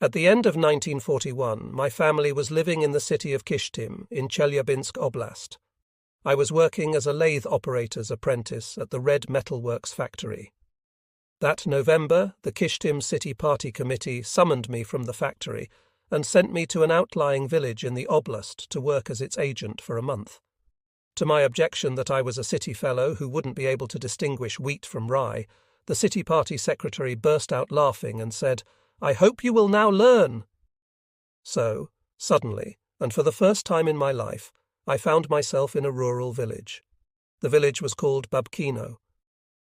At the end of 1941, my family was living in the city of Kishtim in Chelyabinsk Oblast. I was working as a lathe operator's apprentice at the Red Metalworks factory. That November, the Kishtim City Party Committee summoned me from the factory and sent me to an outlying village in the oblast to work as its agent for a month. To my objection that I was a city fellow who wouldn't be able to distinguish wheat from rye, the city party secretary burst out laughing and said, "I hope you will now learn." So, suddenly, and for the first time in my life, I found myself in a rural village. The village was called Babkino.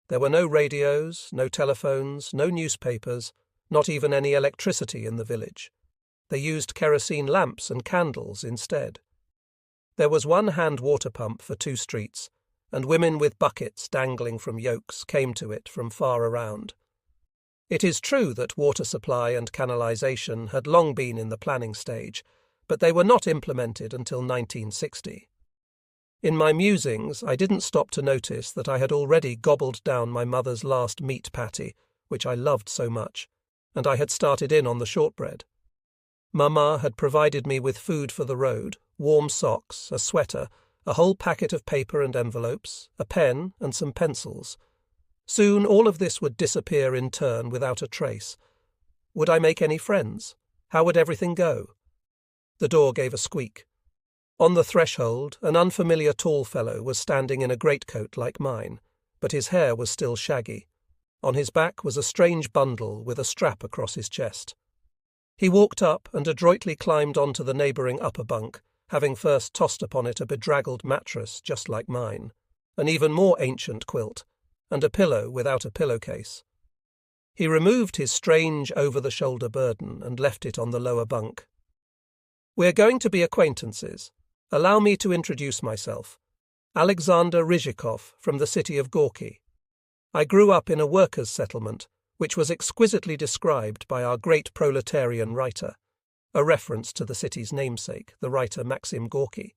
There were no radios, no telephones, no newspapers, not even any electricity in the village. They used kerosene lamps and candles instead. There was one hand water pump for 2 streets, and women with buckets dangling from yokes came to it from far around. It is true that water supply and canalisation had long been in the planning stage, but they were not implemented until 1960. In my musings, I didn't stop to notice that I had already gobbled down my mother's last meat patty, which I loved so much, and I had started in on the shortbread. Mama had provided me with food for the road, warm socks, a sweater, a whole packet of paper and envelopes, a pen, and some pencils. Soon all of this would disappear in turn without a trace. Would I make any friends? How would everything go? The door gave a squeak. On the threshold, an unfamiliar tall fellow was standing in a greatcoat like mine, but his hair was still shaggy. On his back was a strange bundle with a strap across his chest. He walked up and adroitly climbed onto the neighbouring upper bunk, having first tossed upon it a bedraggled mattress just like mine, an even more ancient quilt, and a pillow without a pillowcase. He removed his strange over-the-shoulder burden and left it on the lower bunk. "We're going to be acquaintances. Allow me to introduce myself. Alexander Rizhikov from the city of Gorky. I grew up in a workers' settlement, which was exquisitely described by our great proletarian writer, a reference to the city's namesake, the writer Maxim Gorky.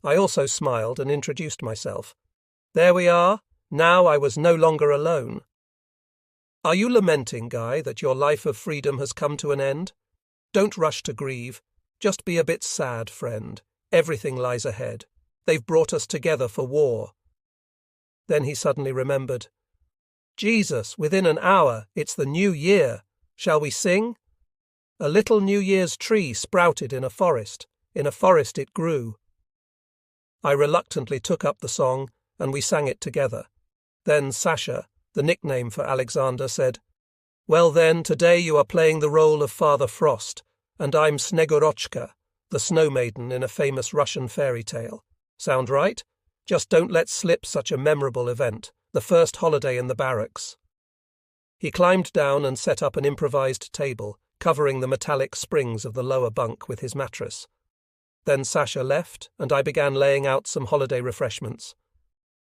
I also smiled and introduced myself. There we are. Now I was no longer alone. Are you lamenting, Guy, that your life of freedom has come to an end? Don't rush to grieve. Just be a bit sad, friend. Everything lies ahead. They've brought us together for war. Then he suddenly remembered. Jesus, within an hour, it's the new year. Shall we sing? A little New Year's tree sprouted in a forest. In a forest it grew. I reluctantly took up the song, and we sang it together. Then Sasha, the nickname for Alexander, said, "Well then, today you are playing the role of Father Frost, and I'm Snegorochka, the snow maiden in a famous Russian fairy tale. Sound right? Just don't let slip such a memorable event, the first holiday in the barracks." He climbed down and set up an improvised table, covering the metallic springs of the lower bunk with his mattress. Then Sasha left, and I began laying out some holiday refreshments.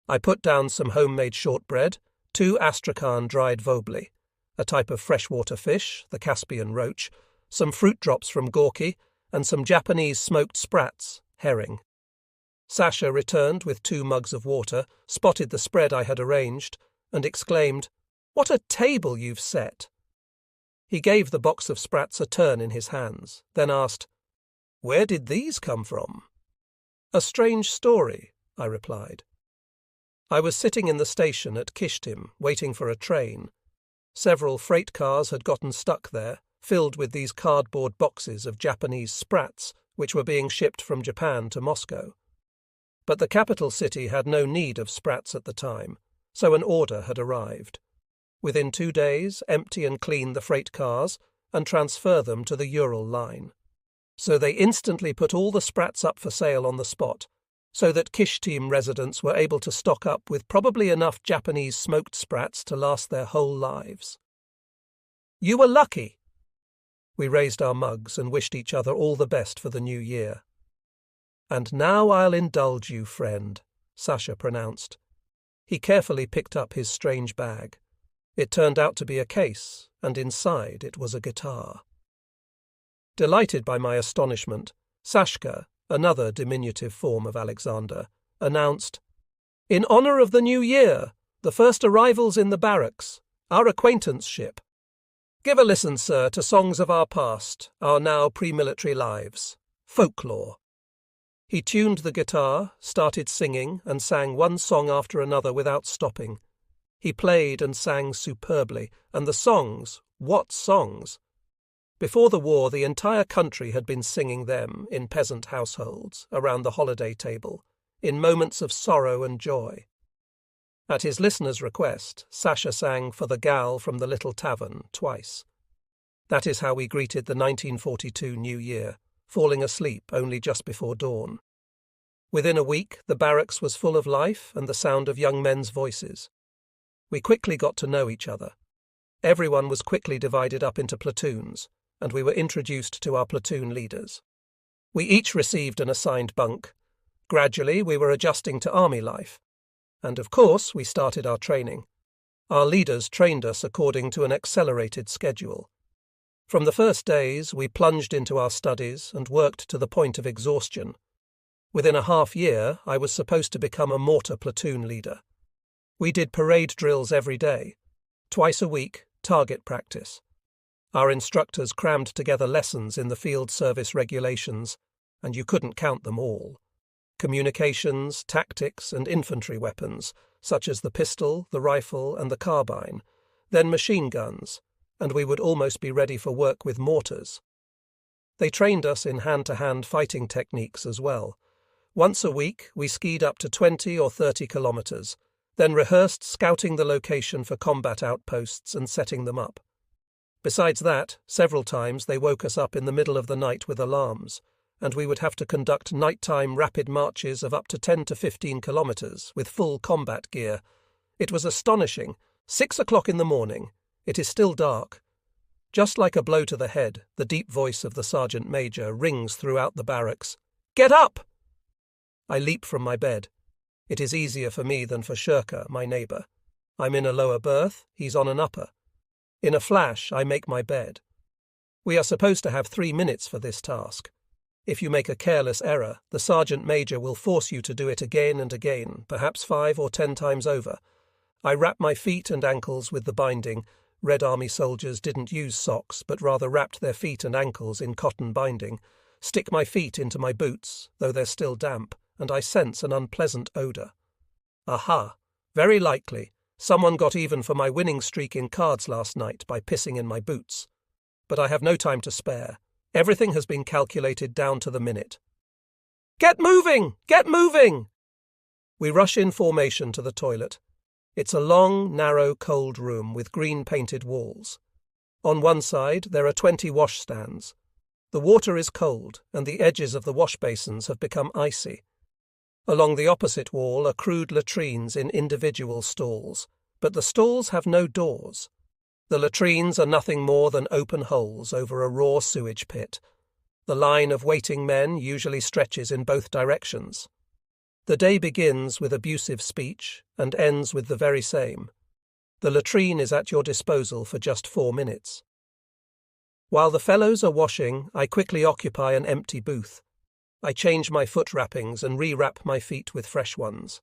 I put down some homemade shortbread, 2 astrakhan dried vobli, a type of freshwater fish, the Caspian roach, some fruit drops from Gorky, and some Japanese smoked sprats, herring. Sasha returned with 2 mugs of water, spotted the spread I had arranged, and exclaimed, "What a table you've set!" He gave the box of sprats a turn in his hands, then asked, "Where did these come from?" "A strange story," I replied. I was sitting in the station at Kishtim, waiting for a train. Several freight cars had gotten stuck there, filled with these cardboard boxes of Japanese sprats, which were being shipped from Japan to Moscow. But the capital city had no need of sprats at the time, so an order had arrived. Within 2 days, empty and clean the freight cars and transfer them to the Ural line. So they instantly put all the sprats up for sale on the spot, so that Kishtim residents were able to stock up with probably enough Japanese smoked sprats to last their whole lives. "You were lucky." We raised our mugs and wished each other all the best for the new year. "And now I'll indulge you, friend," Sasha pronounced. He carefully picked up his strange bag. It turned out to be a case, and inside it was a guitar. Delighted by my astonishment, Sashka, another diminutive form of Alexander, announced, "In honour of the new year, the first arrivals in the barracks, our acquaintanceship." Give a listen, sir, to songs of our past, our now pre-military lives. Folklore. He tuned the guitar, started singing, and sang one song after another without stopping. He played and sang superbly, and the songs, what songs! Before the war, the entire country had been singing them in peasant households, around the holiday table, in moments of sorrow and joy. At his listener's request, Sasha sang For the Gal from the Little Tavern twice. That is how we greeted the 1942 New Year, falling asleep only just before dawn. Within a week, the barracks was full of life and the sound of young men's voices. We quickly got to know each other. Everyone was quickly divided up into platoons, and we were introduced to our platoon leaders. We each received an assigned bunk. Gradually, we were adjusting to army life. And of course, we started our training. Our leaders trained us according to an accelerated schedule. From the first days, we plunged into our studies and worked to the point of exhaustion. Within a half year, I was supposed to become a mortar platoon leader. We did parade drills every day. Twice a week, target practice. Our instructors crammed together lessons in the field service regulations, and you couldn't count them all. Communications, tactics, and infantry weapons, such as the pistol, the rifle, and the carbine, then machine guns, and we would almost be ready for work with mortars. They trained us in hand-to-hand fighting techniques as well. Once a week, we skied up to 20 or 30 kilometers, then rehearsed scouting the location for combat outposts and setting them up. Besides that, several times they woke us up in the middle of the night with alarms, and we would have to conduct nighttime rapid marches of up to 10 to 15 kilometers with full combat gear. It was astonishing. 6 o'clock in the morning. It is still dark. Just like a blow to the head, the deep voice of the sergeant major rings throughout the barracks. Get up! I leap from my bed. It is easier for me than for Shirka, my neighbour. I'm in a lower berth, he's on an upper. In a flash, I make my bed. We are supposed to have 3 minutes for this task. If you make a careless error, the sergeant major will force you to do it again and again, perhaps 5 or 10 times over. I wrap my feet and ankles with the binding. Red Army soldiers didn't use socks, but rather wrapped their feet and ankles in cotton binding. Stick my feet into my boots, though they're still damp, and I sense an unpleasant odour. Aha! Very likely. Someone got even for my winning streak in cards last night by pissing in my boots. But I have no time to spare. Everything has been calculated down to the minute. Get moving! Get moving! We rush in formation to the toilet. It's a long, narrow, cold room with green-painted walls. On one side, there are 20 washstands. The water is cold, and the edges of the wash basins have become icy. Along the opposite wall are crude latrines in individual stalls, but the stalls have no doors. The latrines are nothing more than open holes over a raw sewage pit. The line of waiting men usually stretches in both directions. The day begins with abusive speech and ends with the very same. The latrine is at your disposal for just 4 minutes. While the fellows are washing, I quickly occupy an empty booth. I change my foot wrappings and re-wrap my feet with fresh ones.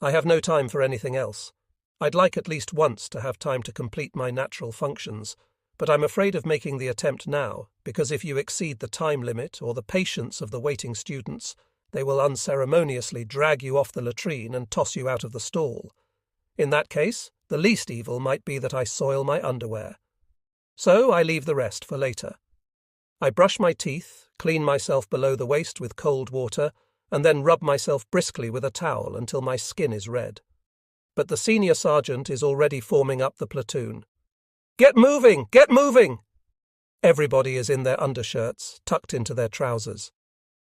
I have no time for anything else. I'd like at least once to have time to complete my natural functions, but I'm afraid of making the attempt now, because if you exceed the time limit or the patience of the waiting students, they will unceremoniously drag you off the latrine and toss you out of the stall. In that case, the least evil might be that I soil my underwear. So I leave the rest for later. I brush my teeth, clean myself below the waist with cold water, and then rub myself briskly with a towel until my skin is red. But the senior sergeant is already forming up the platoon. Get moving! Get moving! Everybody is in their undershirts, tucked into their trousers.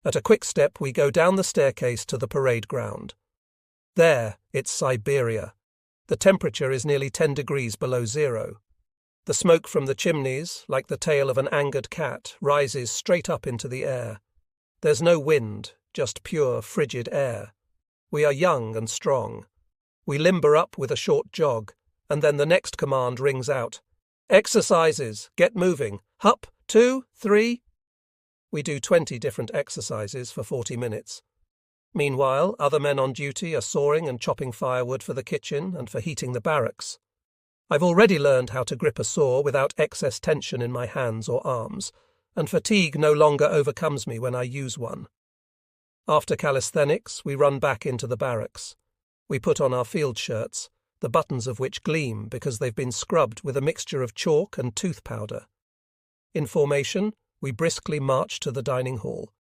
At a quick step, we go down the staircase to the parade ground. There, it's Siberia. The temperature is nearly 10 degrees below zero. The smoke from the chimneys, like the tail of an angered cat, rises straight up into the air. There's no wind, just pure, frigid air. We are young and strong. We limber up with a short jog, and then the next command rings out. Exercises, get moving. Hup, 2, 3. We do 20 different exercises for 40 minutes. Meanwhile, other men on duty are sawing and chopping firewood for the kitchen and for heating the barracks. I've already learned how to grip a saw without excess tension in my hands or arms, and fatigue no longer overcomes me when I use one. After calisthenics, we run back into the barracks. We put on our field shirts, the buttons of which gleam because they've been scrubbed with a mixture of chalk and tooth powder. In formation, we briskly march to the dining hall.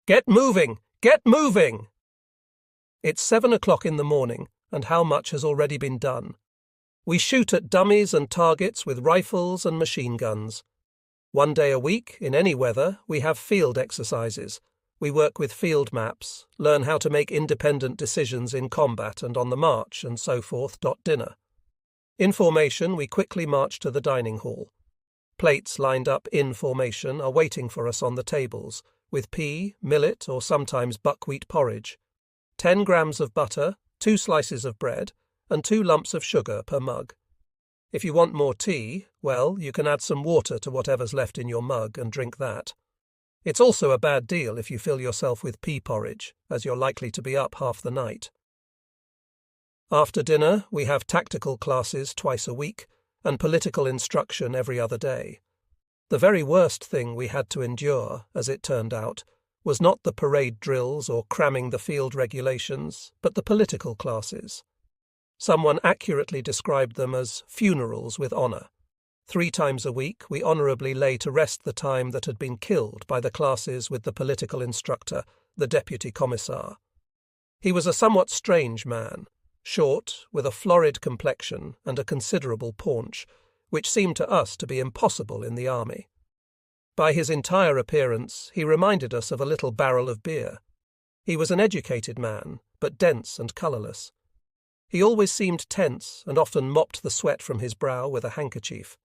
Get moving! Get moving! It's 7 o'clock in the morning, and how much has already been done? We shoot at dummies and targets with rifles and machine guns. 1 day a week, in any weather, we have field exercises. We work with field maps, learn how to make independent decisions in combat and on the march, and so forth. Dinner. In formation, we quickly march to the dining hall. Plates lined up in formation are waiting for us on the tables, with pea, millet, or sometimes buckwheat porridge, 10 grams of butter, 2 slices of bread, and 2 lumps of sugar per mug. If you want more tea, well, you can add some water to whatever's left in your mug and drink that. It's also a bad deal if you fill yourself with pea porridge, as you're likely to be up half the night. After dinner, we have tactical classes twice a week, and political instruction every other day. The very worst thing we had to endure, as it turned out, was not the parade drills or cramming the field regulations, but the political classes. Someone accurately described them as funerals with honour. 3 times a week we honourably lay to rest the time that had been killed by the classes with the political instructor, the deputy commissar. He was a somewhat strange man, short, with a florid complexion and a considerable paunch, which seemed to us to be impossible in the army. By his entire appearance he reminded us of a little barrel of beer. He was an educated man, but dense and colourless. He always seemed tense and often mopped the sweat from his brow with a handkerchief.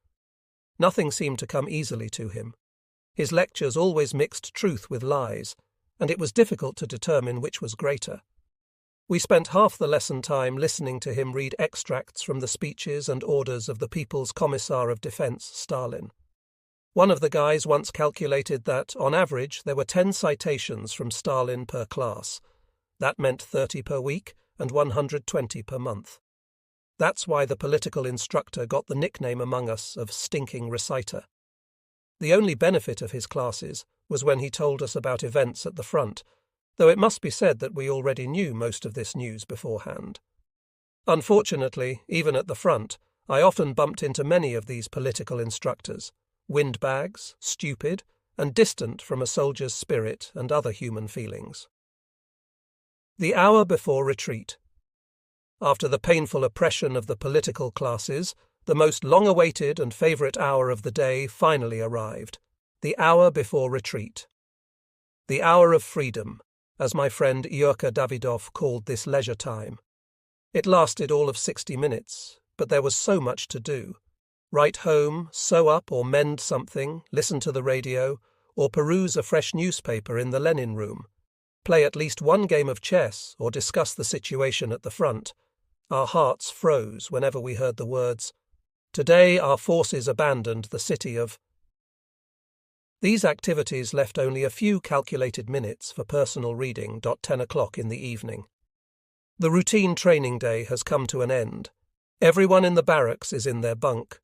Nothing seemed to come easily to him. His lectures always mixed truth with lies, and it was difficult to determine which was greater. We spent half the lesson time listening to him read extracts from the speeches and orders of the People's Commissar of Defense, Stalin. One of the guys once calculated that, on average, there were 10 citations from Stalin per class. That meant 30 per week and 120 per month. That's why the political instructor got the nickname among us of Stinking Reciter. The only benefit of his classes was when he told us about events at the front, though it must be said that we already knew most of this news beforehand. Unfortunately, even at the front, I often bumped into many of these political instructors, windbags, stupid, and distant from a soldier's spirit and other human feelings. The hour before retreat. After the painful oppression of the political classes, the most long-awaited and favourite hour of the day finally arrived, the hour before retreat. The hour of freedom, as my friend Yurka Davidov called this leisure time. It lasted all of 60 minutes, but there was so much to do. Write home, sew up or mend something, listen to the radio, or peruse a fresh newspaper in the Lenin room, play at least one game of chess or discuss the situation at the front. Our hearts froze whenever we heard the words, "Today our forces abandoned the city of..." These activities left only a few calculated minutes for personal reading. 10 o'clock in the evening. The routine training day has come to an end. Everyone in the barracks is in their bunk.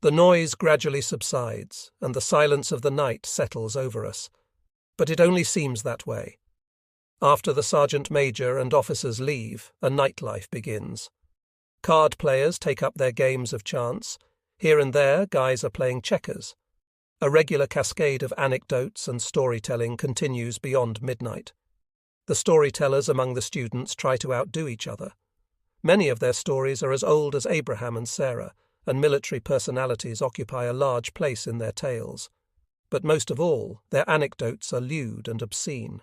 The noise gradually subsides, and the silence of the night settles over us. But it only seems that way. After the sergeant major and officers leave, a nightlife begins. Card players take up their games of chance. Here and there, guys are playing checkers. A regular cascade of anecdotes and storytelling continues beyond midnight. The storytellers among the students try to outdo each other. Many of their stories are as old as Abraham and Sarah, and military personalities occupy a large place in their tales. But most of all, their anecdotes are lewd and obscene.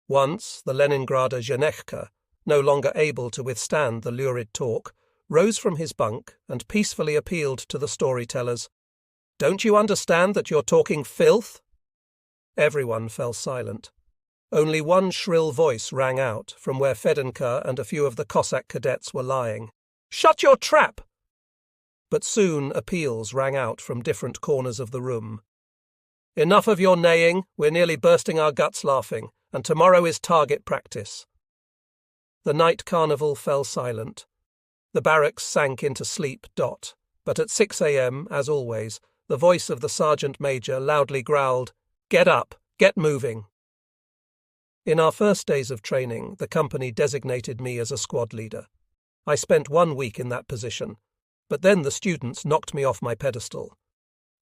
Once, the Leningrader Zhenechka, no longer able to withstand the lurid talk, rose from his bunk and peacefully appealed to the storytellers. "Don't you understand that you're talking filth?" Everyone fell silent. Only one shrill voice rang out from where Fedenka and a few of the Cossack cadets were lying. "Shut your trap!" But soon appeals rang out from different corners of the room. "Enough of your neighing, we're nearly bursting our guts laughing, and tomorrow is target practice." The night carnival fell silent. The barracks sank into sleep. But at 6 a.m., as always, the voice of the sergeant major loudly growled, "Get up! Get moving!" In our first days of training, the company designated me as a squad leader. I spent 1 week in that position, but then the students knocked me off my pedestal.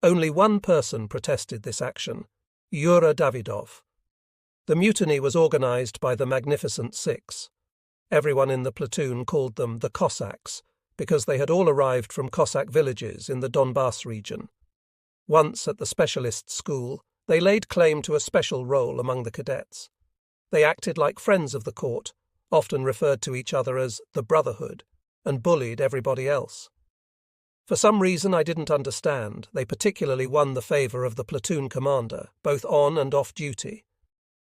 Only one person protested this action, Yura Davidov. The mutiny was organised by the Magnificent Six. Everyone in the platoon called them the Cossacks, because they had all arrived from Cossack villages in the Donbass region. Once at the specialist school, they laid claim to a special role among the cadets. They acted like friends of the court, often referred to each other as the Brotherhood, and bullied everybody else. For some reason I didn't understand, they particularly won the favour of the platoon commander, both on and off duty.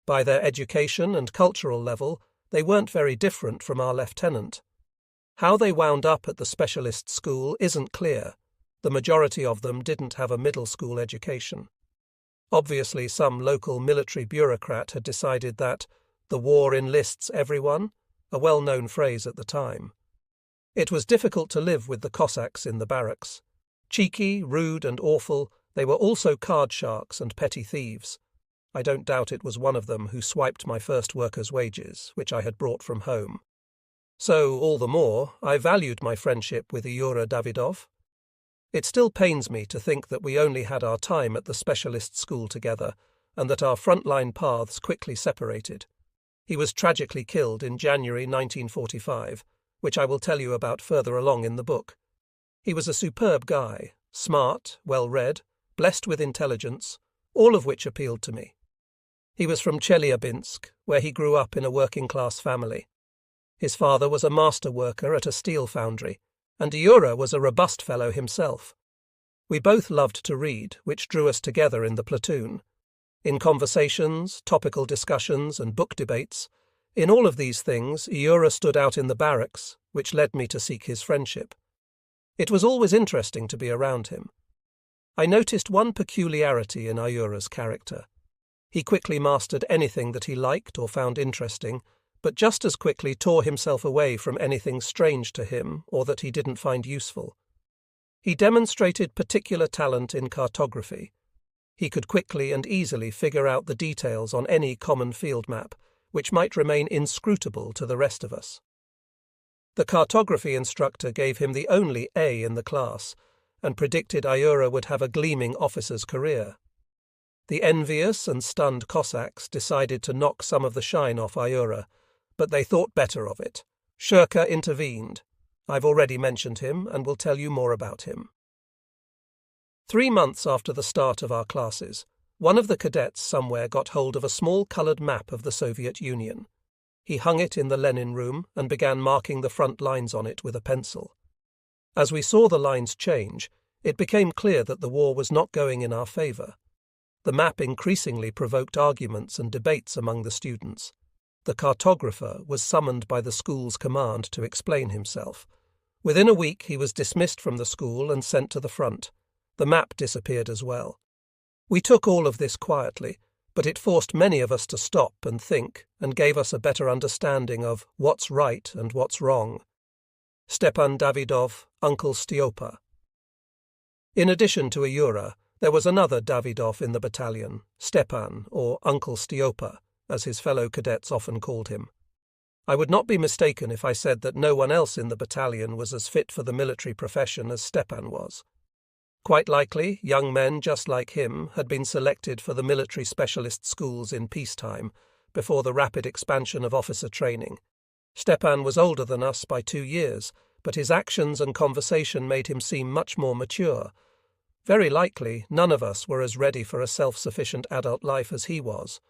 By their education and cultural level, they weren't very different from our lieutenant. How they wound up at the specialist school isn't clear. The majority of them didn't have a middle school education. Obviously, some local military bureaucrat had decided that the war enlists everyone, a well-known phrase at the time. It was difficult to live with the Cossacks in the barracks. Cheeky, rude and awful, they were also card sharks and petty thieves. I don't doubt it was one of them who swiped my first worker's wages, which I had brought from home. So, all the more, I valued my friendship with Yura Davidov. It still pains me to think that we only had our time at the specialist school together, and that our frontline paths quickly separated. He was tragically killed in January 1945, which I will tell you about further along in the book. He was a superb guy, smart, well-read, blessed with intelligence, all of which appealed to me. He was from Chelyabinsk, where he grew up in a working-class family. His father was a master worker at a steel foundry, and Yura was a robust fellow himself. We both loved to read, which drew us together in the platoon. In conversations, topical discussions, and book debates, in all of these things, Yura stood out in the barracks, which led me to seek his friendship. It was always interesting to be around him. I noticed one peculiarity in Yura's character. He quickly mastered anything that he liked or found interesting, but just as quickly tore himself away from anything strange to him or that he didn't find useful. He demonstrated particular talent in cartography. He could quickly and easily figure out the details on any common field map, which might remain inscrutable to the rest of us. The cartography instructor gave him the only A in the class, and predicted Yura would have a gleaming officer's career. The envious and stunned Cossacks decided to knock some of the shine off Yura, but they thought better of it. Shurka intervened. I've already mentioned him and will tell you more about him. 3 months after the start of our classes, one of the cadets somewhere got hold of a small coloured map of the Soviet Union. He hung it in the Lenin room and began marking the front lines on it with a pencil. As we saw the lines change, it became clear that the war was not going in our favour. The map increasingly provoked arguments and debates among the students. The cartographer was summoned by the school's command to explain himself. Within a week he was dismissed from the school and sent to the front. The map disappeared as well. We took all of this quietly, but it forced many of us to stop and think and gave us a better understanding of what's right and what's wrong. Stepan Davidov, Uncle Stiopa. In addition to Yura, there was another Davidov in the battalion, Stepan, or Uncle Stiopa, as his fellow cadets often called him. I would not be mistaken if I said that no one else in the battalion was as fit for the military profession as Stepan was. Quite likely, young men just like him had been selected for the military specialist schools in peacetime, before the rapid expansion of officer training. Stepan was older than us by 2 years, but his actions and conversation made him seem much more mature. Very likely, none of us were as ready for a self-sufficient adult life as he was.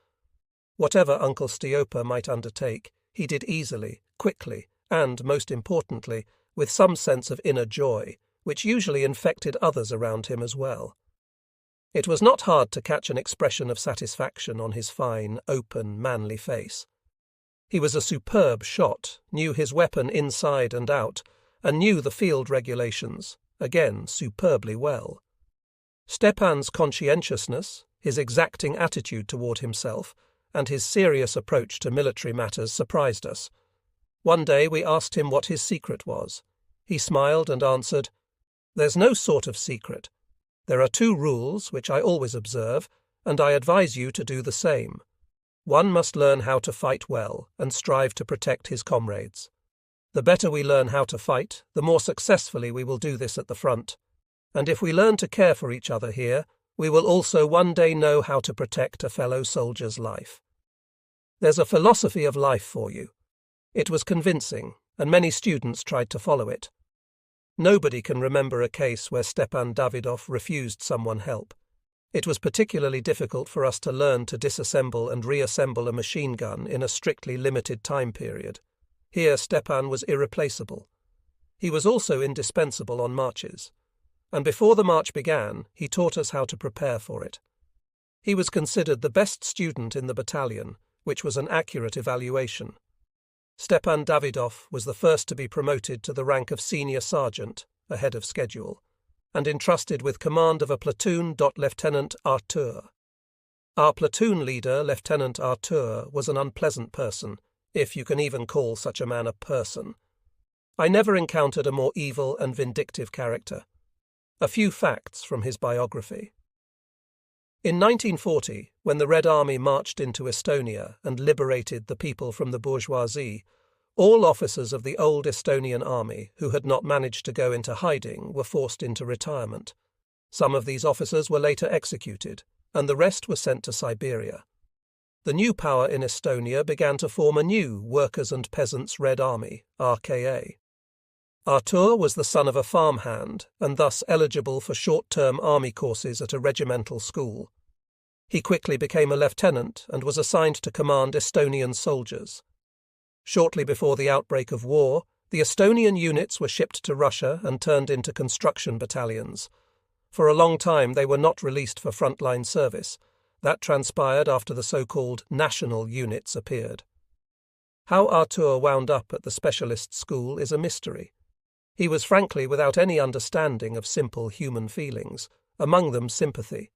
Whatever Uncle Stiopa might undertake, he did easily, quickly, and, most importantly, with some sense of inner joy, which usually infected others around him as well. It was not hard to catch an expression of satisfaction on his fine, open, manly face. He was a superb shot, knew his weapon inside and out, and knew the field regulations, again superbly well. Stepan's conscientiousness, his exacting attitude toward himself, and his serious approach to military matters surprised us. One day we asked him what his secret was. He smiled and answered, "There's no sort of secret. There are 2 rules which I always observe, and I advise you to do the same. One must learn how to fight well and strive to protect his comrades. The better we learn how to fight, the more successfully we will do this at the front. And if we learn to care for each other here, we will also one day know how to protect a fellow soldier's life. There's a philosophy of life for you." It was convincing, and many students tried to follow it. Nobody can remember a case where Stepan Davidov refused someone help. It was particularly difficult for us to learn to disassemble and reassemble a machine gun in a strictly limited time period. Here Stepan was irreplaceable. He was also indispensable on marches. And before the march began, he taught us how to prepare for it. He was considered the best student in the battalion, which was an accurate evaluation. Stepan Davidov was the first to be promoted to the rank of senior sergeant, ahead of schedule, and entrusted with command of a platoon. Lieutenant Artur. Our platoon leader, Lieutenant Artur, was an unpleasant person, if you can even call such a man a person. I never encountered a more evil and vindictive character. A few facts from his biography. In 1940, when the Red Army marched into Estonia and liberated the people from the bourgeoisie, all officers of the old Estonian army who had not managed to go into hiding were forced into retirement. Some of these officers were later executed, and the rest were sent to Siberia. The new power in Estonia began to form a new Workers' and Peasants' Red Army, RKA. Artur was the son of a farmhand and thus eligible for short-term army courses at a regimental school. He quickly became a lieutenant and was assigned to command Estonian soldiers. Shortly before the outbreak of war, the Estonian units were shipped to Russia and turned into construction battalions. For a long time they were not released for frontline service. That transpired after the so-called national units appeared. How Artur wound up at the specialist school is a mystery. He was frankly without any understanding of simple human feelings, among them sympathy.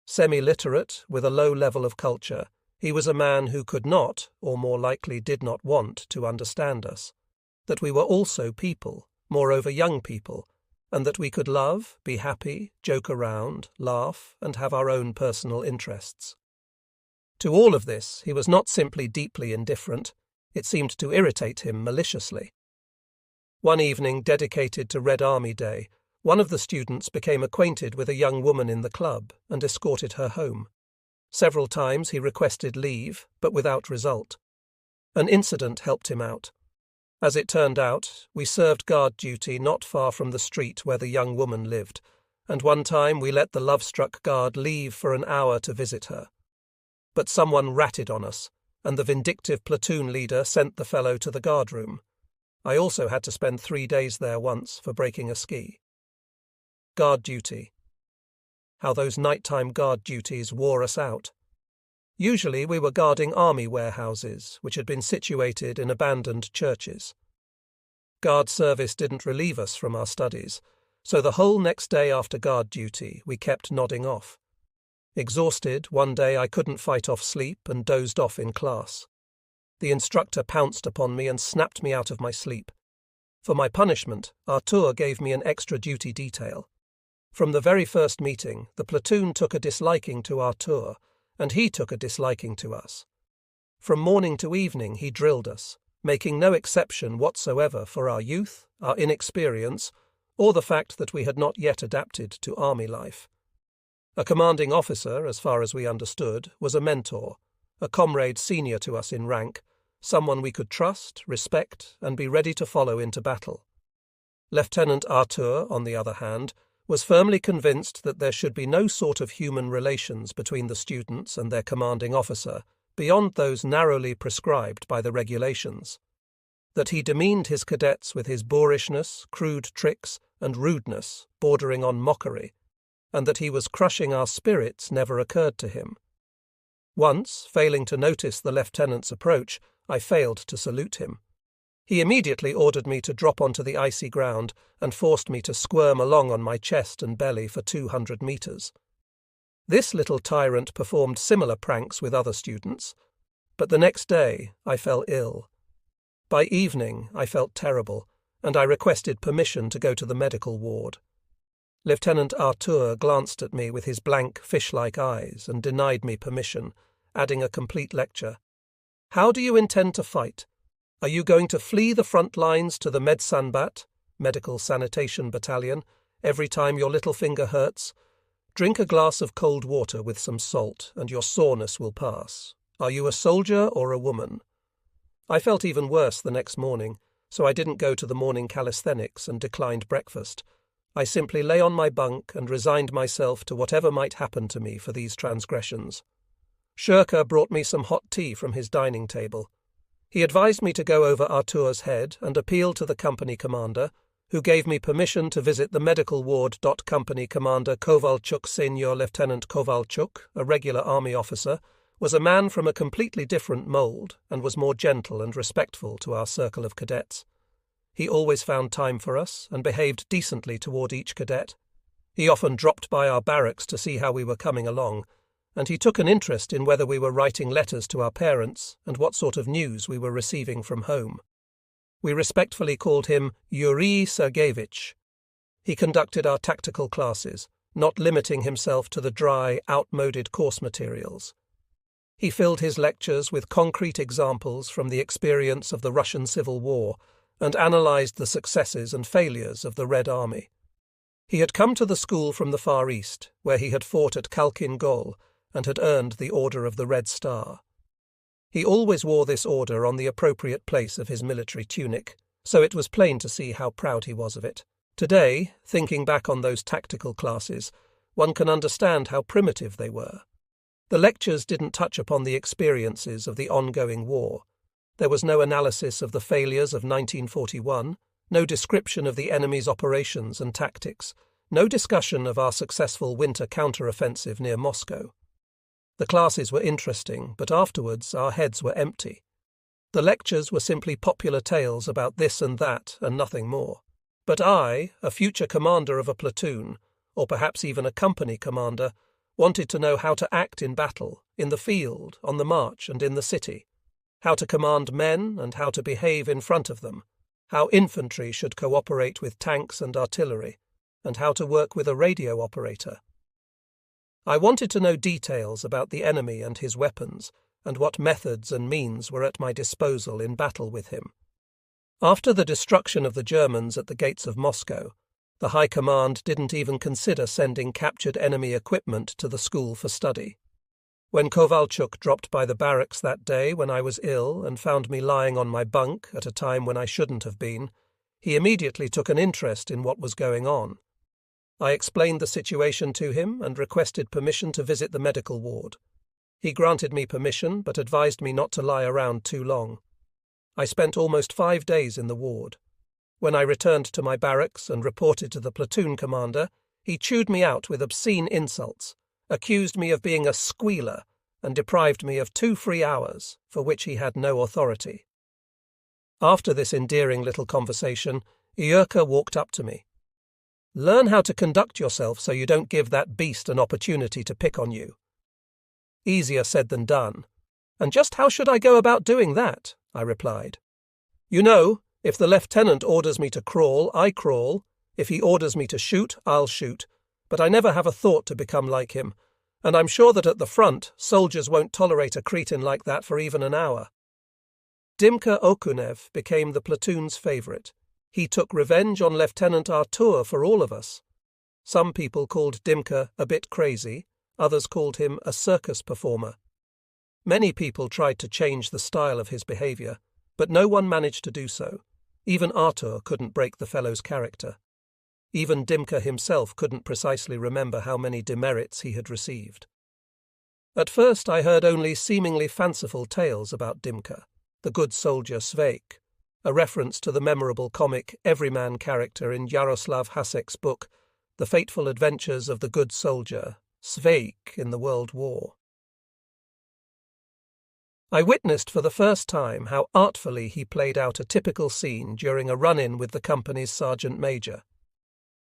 Semi-literate, with a low level of culture, he was a man who could not, or more likely did not want, to understand us. That we were also people, moreover young people, and that we could love, be happy, joke around, laugh, and have our own personal interests. To all of this he was not simply deeply indifferent, it seemed to irritate him maliciously. One evening dedicated to Red Army Day, one of the students became acquainted with a young woman in the club and escorted her home. Several times he requested leave, but without result. An incident helped him out. As it turned out, we served guard duty not far from the street where the young woman lived, and one time we let the love-struck guard leave for an hour to visit her. But someone ratted on us, and the vindictive platoon leader sent the fellow to the guardroom. I also had to spend 3 days there once for breaking a ski. Guard duty. How those nighttime guard duties wore us out. Usually we were guarding army warehouses, which had been situated in abandoned churches. Guard service didn't relieve us from our studies, so the whole next day after guard duty we kept nodding off. Exhausted, one day I couldn't fight off sleep and dozed off in class. The instructor pounced upon me and snapped me out of my sleep. For my punishment, Artur gave me an extra duty detail. From the very first meeting, the platoon took a disliking to Artur, and he took a disliking to us. From morning to evening he drilled us, making no exception whatsoever for our youth, our inexperience, or the fact that we had not yet adapted to army life. A commanding officer, as far as we understood, was a mentor, a comrade senior to us in rank, someone we could trust, respect, and be ready to follow into battle. Lieutenant Artur, on the other hand, was firmly convinced that there should be no sort of human relations between the students and their commanding officer beyond those narrowly prescribed by the regulations. That he demeaned his cadets with his boorishness, crude tricks, and rudeness bordering on mockery, and that he was crushing our spirits never occurred to him. Once, failing to notice the lieutenant's approach, I failed to salute him. He immediately ordered me to drop onto the icy ground and forced me to squirm along on my chest and belly for 200 meters. This little tyrant performed similar pranks with other students, but the next day I fell ill. By evening I felt terrible, and I requested permission to go to the medical ward. Lieutenant Arthur glanced at me with his blank, fish-like eyes and denied me permission, adding a complete lecture. "How do you intend to fight? Are you going to flee the front lines to the Medsanbat, Medical Sanitation Battalion, every time your little finger hurts? Drink a glass of cold water with some salt, and your soreness will pass. Are you a soldier or a woman?" I felt even worse the next morning, so I didn't go to the morning calisthenics and declined breakfast. I simply lay on my bunk and resigned myself to whatever might happen to me for these transgressions. Shirka brought me some hot tea from his dining table. He advised me to go over Artur's head and appeal to the company commander, who gave me permission to visit the medical ward. Company Commander Kovalchuk, Senior Lieutenant Kovalchuk, a regular army officer, was a man from a completely different mould and was more gentle and respectful to our circle of cadets. He always found time for us and behaved decently toward each cadet. He often dropped by our barracks to see how we were coming along, and he took an interest in whether we were writing letters to our parents and what sort of news we were receiving from home. We respectfully called him Yuri Sergeyevich. He conducted our tactical classes, not limiting himself to the dry, outmoded course materials. He filled his lectures with concrete examples from the experience of the Russian Civil War and analysed the successes and failures of the Red Army. He had come to the school from the Far East, where he had fought at Khalkhin Gol and had earned the Order of the Red Star. He always wore this order on the appropriate place of his military tunic, so it was plain to see how proud he was of it. Today, thinking back on those tactical classes, one can understand how primitive they were. The lectures didn't touch upon the experiences of the ongoing war. There was no analysis of the failures of 1941, no description of the enemy's operations and tactics, no discussion of our successful winter counter-offensive near Moscow. The classes were interesting, but afterwards our heads were empty. The lectures were simply popular tales about this and that and nothing more. But I, a future commander of a platoon, or perhaps even a company commander, wanted to know how to act in battle, in the field, on the march and in the city, how to command men and how to behave in front of them, how infantry should cooperate with tanks and artillery, and how to work with a radio operator. I wanted to know details about the enemy and his weapons, and what methods and means were at my disposal in battle with him. After the destruction of the Germans at the gates of Moscow, the High Command didn't even consider sending captured enemy equipment to the school for study. When Kovalchuk dropped by the barracks that day when I was ill and found me lying on my bunk at a time when I shouldn't have been, he immediately took an interest in what was going on. I explained the situation to him and requested permission to visit the medical ward. He granted me permission but advised me not to lie around too long. I spent almost 5 days in the ward. When I returned to my barracks and reported to the platoon commander, he chewed me out with obscene insults, accused me of being a squealer, and deprived me of 2 free hours, for which he had no authority. After this endearing little conversation, Yurka walked up to me. "Learn how to conduct yourself so you don't give that beast an opportunity to pick on you." Easier said than done. "And just how should I go about doing that?" I replied. "You know, if the lieutenant orders me to crawl, I crawl. If he orders me to shoot, I'll shoot. But I never have a thought to become like him, and I'm sure that at the front, soldiers won't tolerate a cretin like that for even an hour." Dimka Okunev became the platoon's favourite. He took revenge on Lieutenant Artur for all of us. Some people called Dimka a bit crazy, others called him a circus performer. Many people tried to change the style of his behaviour, but no one managed to do so. Even Artur couldn't break the fellow's character. Even Dimka himself couldn't precisely remember how many demerits he had received. At first I heard only seemingly fanciful tales about Dimka, the good soldier Sveik, a reference to the memorable comic everyman character in Yaroslav Hasek's book, The Fateful Adventures of the Good Soldier, Sveik in the World War. I witnessed for the first time how artfully he played out a typical scene during a run-in with the company's sergeant major.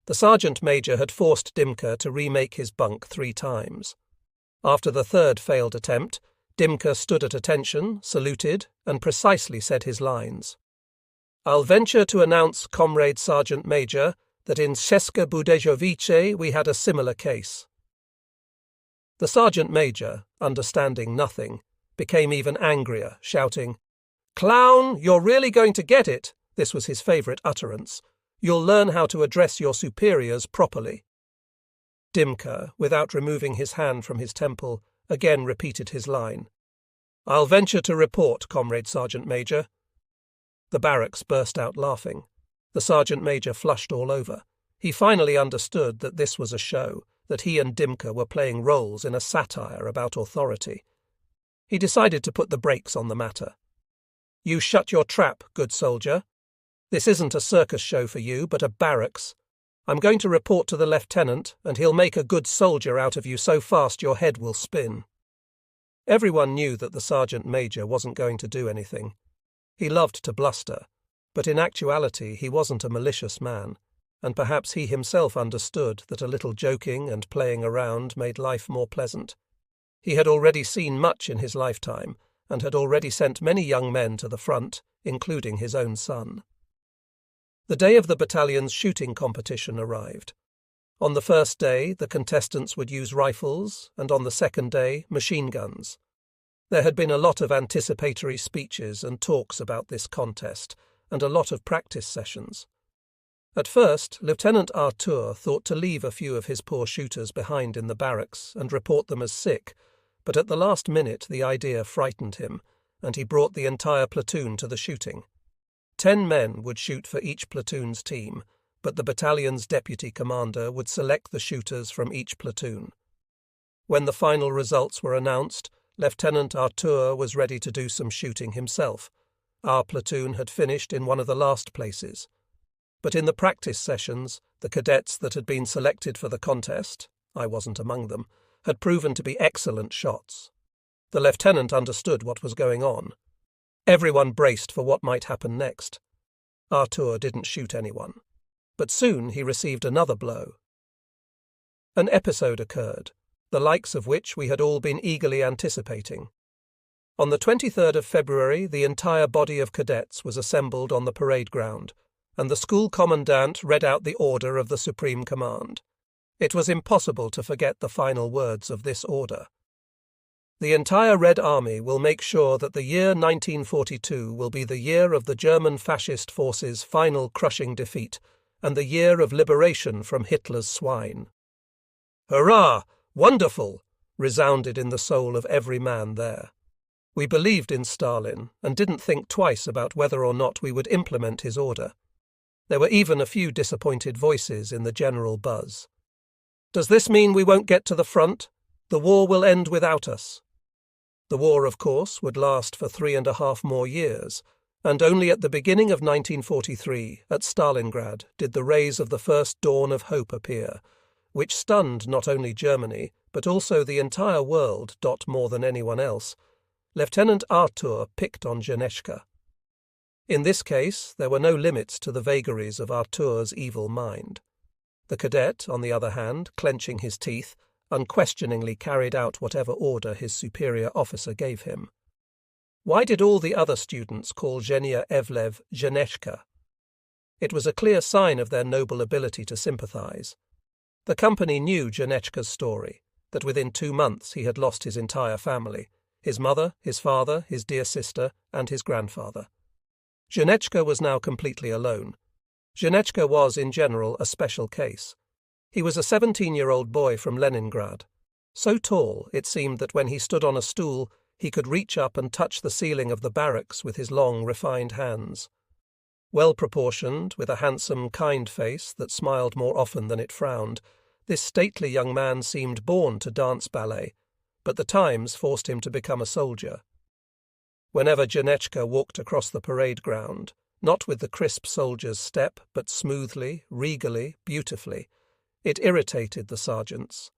The sergeant major had forced Dimka to remake his bunk 3 times. After the 3rd failed attempt, Dimka stood at attention, saluted, and precisely said his lines. I'll venture to announce, Comrade Sergeant Major, that in České Budějovice we had a similar case. The Sergeant Major, understanding nothing, became even angrier, shouting, "Clown, you're really going to get it!" This was his favourite utterance. "You'll learn how to address your superiors properly." Dimka, without removing his hand from his temple, again repeated his line. "I'll venture to report, Comrade Sergeant Major." The barracks burst out laughing. The Sergeant Major flushed all over. He finally understood that this was a show, that he and Dimka were playing roles in a satire about authority. He decided to put the brakes on the matter. "You shut your trap, good soldier. This isn't a circus show for you, but a barracks. I'm going to report to the lieutenant, and he'll make a good soldier out of you so fast your head will spin." Everyone knew that the Sergeant Major wasn't going to do anything. He loved to bluster, but in actuality he wasn't a malicious man, and perhaps he himself understood that a little joking and playing around made life more pleasant. He had already seen much in his lifetime, and had already sent many young men to the front, including his own son. The day of the battalion's shooting competition arrived. On the first day, the contestants would use rifles, and on the second day, machine guns. There had been a lot of anticipatory speeches and talks about this contest, and a lot of practice sessions. At first, Lieutenant Arthur thought to leave a few of his poor shooters behind in the barracks and report them as sick, but at the last minute the idea frightened him, and he brought the entire platoon to the shooting. 10 men would shoot for each platoon's team, but the battalion's deputy commander would select the shooters from each platoon. When the final results were announced, Lieutenant Arthur was ready to do some shooting himself. Our platoon had finished in one of the last places. But in the practice sessions, the cadets that had been selected for the contest, I wasn't among them, had proven to be excellent shots. The lieutenant understood what was going on. Everyone braced for what might happen next. Arthur didn't shoot anyone. But soon he received another blow. An episode occurred, the likes of which we had all been eagerly anticipating. On the 23rd of February, the entire body of cadets was assembled on the parade ground, and the school commandant read out the order of the Supreme Command. It was impossible to forget the final words of this order. "The entire Red Army will make sure that the year 1942 will be the year of the German fascist forces' final crushing defeat, and the year of liberation from Hitler's swine." "Hurrah! Wonderful!" resounded in the soul of every man there. We believed in Stalin and didn't think twice about whether or not we would implement his order. There were even a few disappointed voices in the general buzz. "Does this mean we won't get to the front? The war will end without us." The war, of course, would last for 3.5 more years, and only at the beginning of 1943, at Stalingrad, did the rays of the first dawn of hope appear, which stunned not only Germany, but also the entire world. More than anyone else, Lieutenant Arthur picked on Janeczka. In this case, there were no limits to the vagaries of Arthur's evil mind. The cadet, on the other hand, clenching his teeth, unquestioningly carried out whatever order his superior officer gave him. Why did all the other students call Zhenya Evlev Janeczka? It was a clear sign of their noble ability to sympathize. The company knew Janeczka's story, that within 2 months he had lost his entire family, his mother, his father, his dear sister, and his grandfather. Janeczka was now completely alone. Janeczka was, in general, a special case. He was a 17-year-old boy from Leningrad. So tall, it seemed that when he stood on a stool, he could reach up and touch the ceiling of the barracks with his long, refined hands. Well-proportioned, with a handsome, kind face that smiled more often than it frowned, this stately young man seemed born to dance ballet, but the times forced him to become a soldier. Whenever Janeczka walked across the parade ground, not with the crisp soldier's step, but smoothly, regally, beautifully, it irritated the sergeants.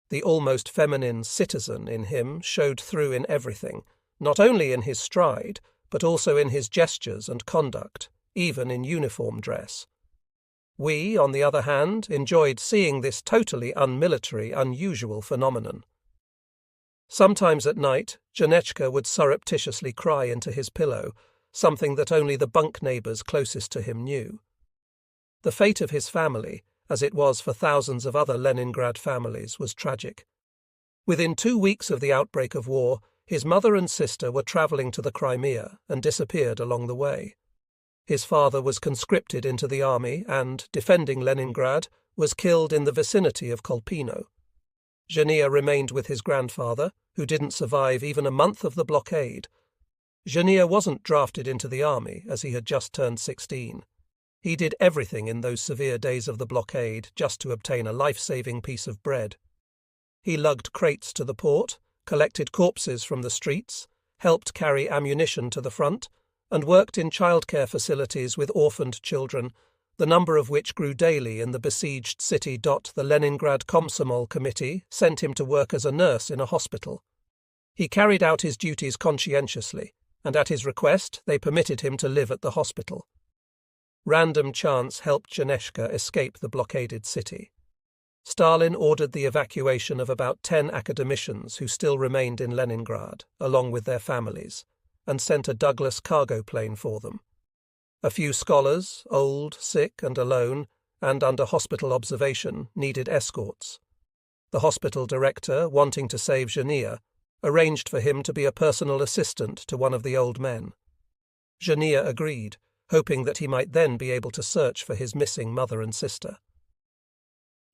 The almost feminine citizen in him showed through in everything, not only in his stride, but also in his gestures and conduct, even in uniform dress. We, on the other hand, enjoyed seeing this totally unmilitary, unusual phenomenon. Sometimes at night, Janeczka would surreptitiously cry into his pillow, something that only the bunk neighbours closest to him knew. The fate of his family, as it was for thousands of other Leningrad families, was tragic. Within 2 weeks of the outbreak of war, his mother and sister were travelling to the Crimea and disappeared along the way. His father was conscripted into the army and, defending Leningrad, was killed in the vicinity of Kolpino. Zhenya remained with his grandfather, who didn't survive even a month of the blockade. Zhenya wasn't drafted into the army, as he had just turned 16. He did everything in those severe days of the blockade just to obtain a life-saving piece of bread. He lugged crates to the port, collected corpses from the streets, helped carry ammunition to the front, and worked in childcare facilities with orphaned children, the number of which grew daily in the besieged city. The Leningrad Komsomol Committee sent him to work as a nurse in a hospital. He carried out his duties conscientiously, and at his request they permitted him to live at the hospital. Random chance helped Zhenechka escape the blockaded city. Stalin ordered the evacuation of about 10 academicians who still remained in Leningrad, along with their families, and sent a Douglas cargo plane for them. A few scholars, old, sick and alone, and under hospital observation, needed escorts. The hospital director, wanting to save Zhenya, arranged for him to be a personal assistant to one of the old men. Zhenya agreed, hoping that he might then be able to search for his missing mother and sister.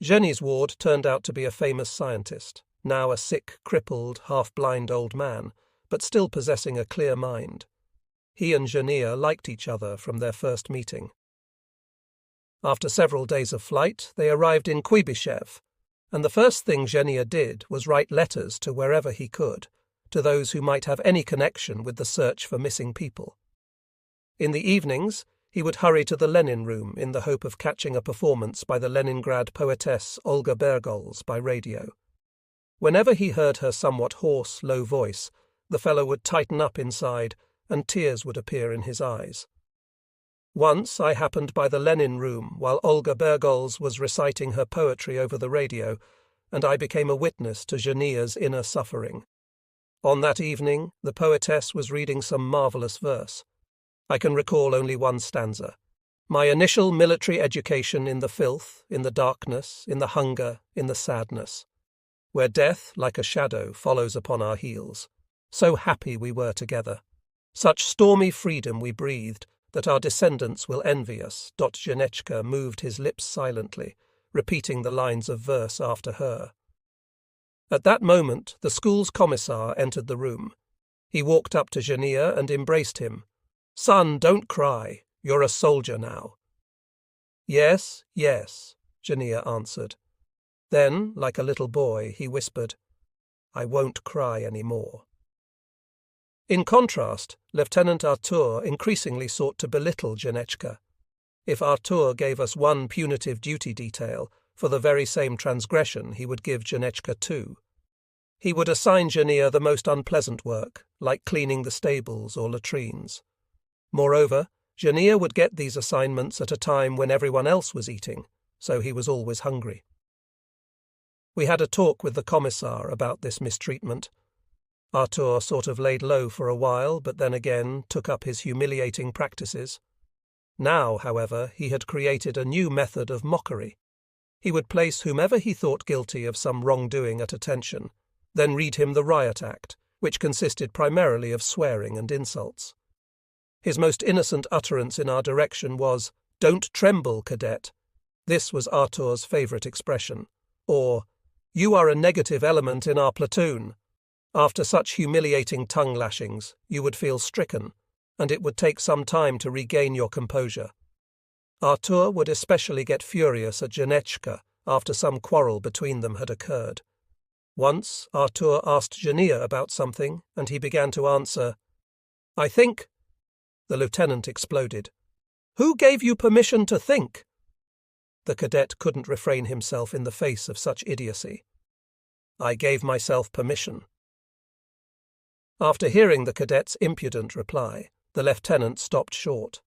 Zhenya's ward turned out to be a famous scientist, now a sick, crippled, half-blind old man, but still possessing a clear mind. He and Zhenya liked each other from their first meeting. After several days of flight, they arrived in Kuibyshev, and the first thing Zhenya did was write letters to wherever he could, to those who might have any connection with the search for missing people. In the evenings, he would hurry to the Lenin room in the hope of catching a performance by the Leningrad poetess Olga Bergols by radio. Whenever he heard her somewhat hoarse, low voice, the fellow would tighten up inside, and tears would appear in his eyes. Once I happened by the Lenin room while Olga Bergols was reciting her poetry over the radio, and I became a witness to Zhenya's inner suffering. On that evening, the poetess was reading some marvellous verse. I can recall only one stanza. My initial military education in the filth, in the darkness, in the hunger, in the sadness, where death, like a shadow, follows upon our heels. So happy we were together. Such stormy freedom we breathed that our descendants will envy us. Zhenechka moved his lips silently, repeating the lines of verse after her. At that moment, the school's commissar entered the room. He walked up to Zhenya and embraced him. "Son, don't cry. You're a soldier now." "Yes, yes," Zhenya answered. Then, like a little boy, he whispered, "I won't cry any more." In contrast, Lieutenant Artur increasingly sought to belittle Zhenechka. If Artur gave us one punitive duty detail, for the very same transgression he would give Zhenechka 2. He would assign Zhenya the most unpleasant work, like cleaning the stables or latrines. Moreover, Zhenya would get these assignments at a time when everyone else was eating, so he was always hungry. We had a talk with the commissar about this mistreatment. Artur sort of laid low for a while, but then again took up his humiliating practices. Now, however, he had created a new method of mockery. He would place whomever he thought guilty of some wrongdoing at attention, then read him the riot act, which consisted primarily of swearing and insults. His most innocent utterance in our direction was, "Don't tremble, cadet." This was Artur's favourite expression. Or, "You are a negative element in our platoon." After such humiliating tongue lashings, you would feel stricken, and it would take some time to regain your composure. Artur would especially get furious at Zhenechka after some quarrel between them had occurred. Once Artur asked Zhenya about something, and he began to answer, "I think." The lieutenant exploded. "Who gave you permission to think?" The cadet couldn't refrain himself in the face of such idiocy. "I gave myself permission." After hearing the cadet's impudent reply, the lieutenant stopped short.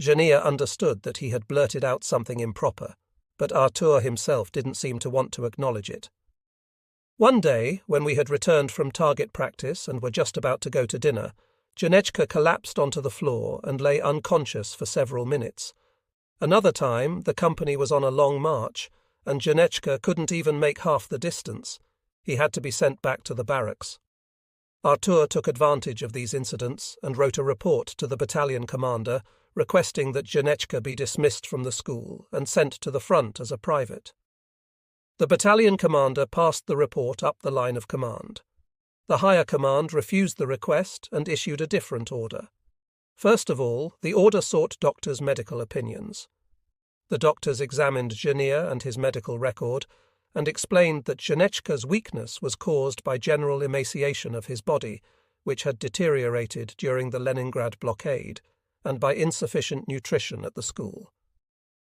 Zhenya understood that he had blurted out something improper, but Artur himself didn't seem to want to acknowledge it. One day, when we had returned from target practice and were just about to go to dinner, Janechka collapsed onto the floor and lay unconscious for several minutes. Another time, the company was on a long march, and Janechka couldn't even make half the distance. He had to be sent back to the barracks. Artur took advantage of these incidents and wrote a report to the battalion commander requesting that Janechka be dismissed from the school and sent to the front as a private. The battalion commander passed the report up the line of command. The higher command refused the request and issued a different order. First of all, the order sought doctors' medical opinions. The doctors examined Janir and his medical record and explained that Janechka's weakness was caused by general emaciation of his body, which had deteriorated during the Leningrad blockade, and by insufficient nutrition at the school.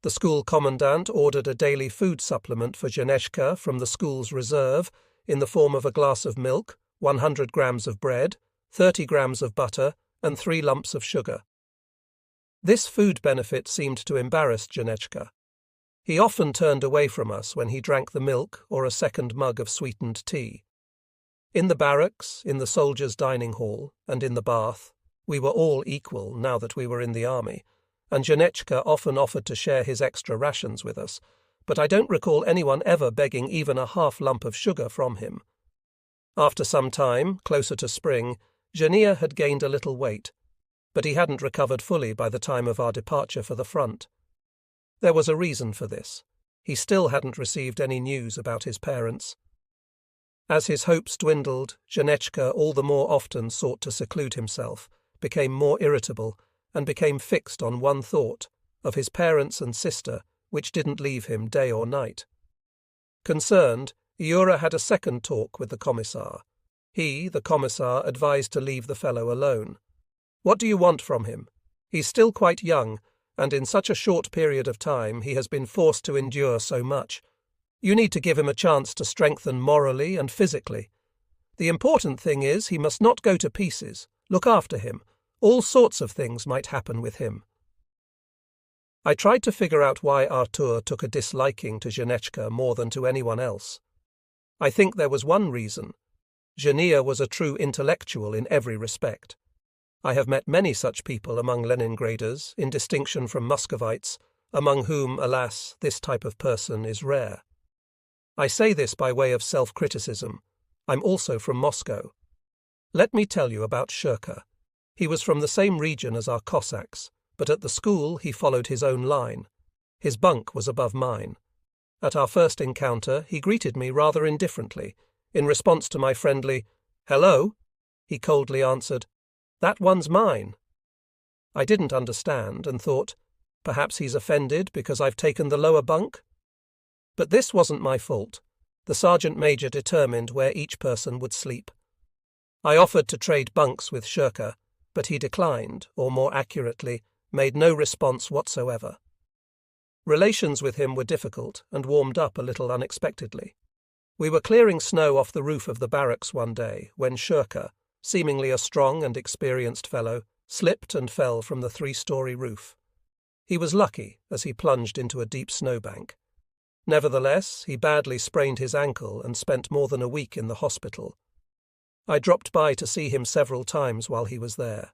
The school commandant ordered a daily food supplement for Janechka from the school's reserve in the form of a glass of milk, 100 grams of bread, 30 grams of butter, and 3 lumps of sugar. This food benefit seemed to embarrass Janechka. He often turned away from us when he drank the milk or a second mug of sweetened tea. In the barracks, in the soldiers' dining hall, and in the bath, we were all equal now that we were in the army, and Janechka often offered to share his extra rations with us, but I don't recall anyone ever begging even a half lump of sugar from him. After some time, closer to spring, Janir had gained a little weight, but he hadn't recovered fully by the time of our departure for the front. There was a reason for this. He still hadn't received any news about his parents. As his hopes dwindled, Janechka all the more often sought to seclude himself, became more irritable, and became fixed on one thought, of his parents and sister, which didn't leave him day or night. Concerned, Yura had a second talk with the commissar. He, the commissar, advised to leave the fellow alone. What do you want from him? He's still quite young, and in such a short period of time he has been forced to endure so much. You need to give him a chance to strengthen morally and physically. The important thing is he must not go to pieces. Look after him. All sorts of things might happen with him. I tried to figure out why Artur took a disliking to Janechka more than to anyone else. I think there was one reason. Janir was a true intellectual in every respect. I have met many such people among Leningraders, in distinction from Muscovites, among whom, alas, this type of person is rare. I say this by way of self-criticism. I'm also from Moscow. Let me tell you about Shurka. He was from the same region as our Cossacks, but at the school he followed his own line. His bunk was above mine. At our first encounter, he greeted me rather indifferently. In response to my friendly, "Hello," he coldly answered, "That one's mine." I didn't understand and thought, perhaps he's offended because I've taken the lower bunk? But this wasn't my fault. The sergeant major determined where each person would sleep. I offered to trade bunks with Shurka, but he declined, or more accurately, made no response whatsoever. Relations with him were difficult and warmed up a little unexpectedly. We were clearing snow off the roof of the barracks one day when Shurka, seemingly a strong and experienced fellow, slipped and fell from the 3-story roof. He was lucky as he plunged into a deep snowbank. Nevertheless, he badly sprained his ankle and spent more than a week in the hospital. I dropped by to see him several times while he was there.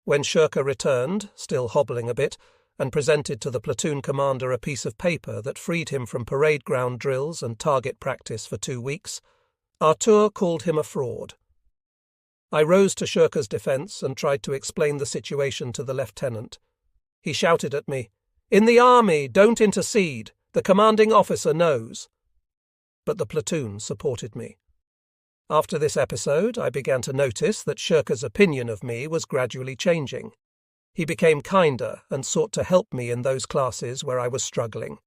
When Shurka returned, still hobbling a bit, and presented to the platoon commander a piece of paper that freed him from parade ground drills and target practice for 2 weeks, Artur called him a fraud. I rose to Shurka's defence and tried to explain the situation to the lieutenant. He shouted at me, "In the army, don't intercede. The commanding officer knows." But the platoon supported me. After this episode, I began to notice that Shurka's opinion of me was gradually changing. He became kinder and sought to help me in those classes where I was struggling.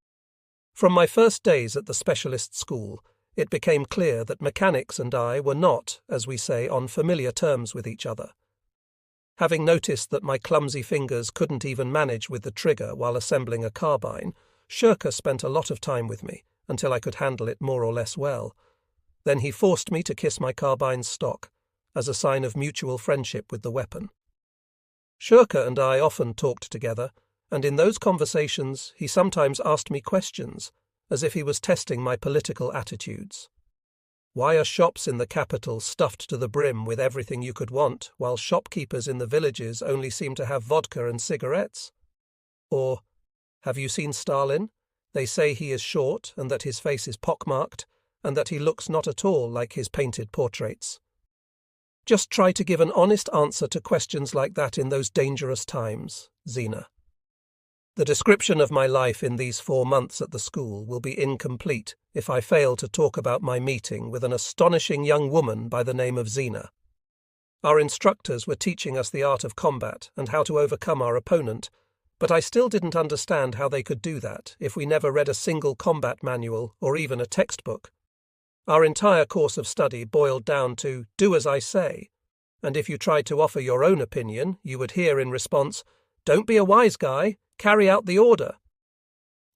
From my first days at the specialist school, it became clear that mechanics and I were not, as we say, on familiar terms with each other. Having noticed that my clumsy fingers couldn't even manage with the trigger while assembling a carbine, Shurka spent a lot of time with me, until I could handle it more or less well. Then he forced me to kiss my carbine's stock, as a sign of mutual friendship with the weapon. Shurka and I often talked together, and in those conversations he sometimes asked me questions, as if he was testing my political attitudes. Why are shops in the capital stuffed to the brim with everything you could want, while shopkeepers in the villages only seem to have vodka and cigarettes? Or, have you seen Stalin? They say he is short and that his face is pockmarked and that he looks not at all like his painted portraits. Just try to give an honest answer to questions like that in those dangerous times, Zina. The description of my life in these 4 months at the school will be incomplete if I fail to talk about my meeting with an astonishing young woman by the name of Zina. Our instructors were teaching us the art of combat and how to overcome our opponent, but I still didn't understand how they could do that if we never read a single combat manual or even a textbook. Our entire course of study boiled down to do as I say, and if you tried to offer your own opinion, you would hear in response, "Don't be a wise guy, carry out the order."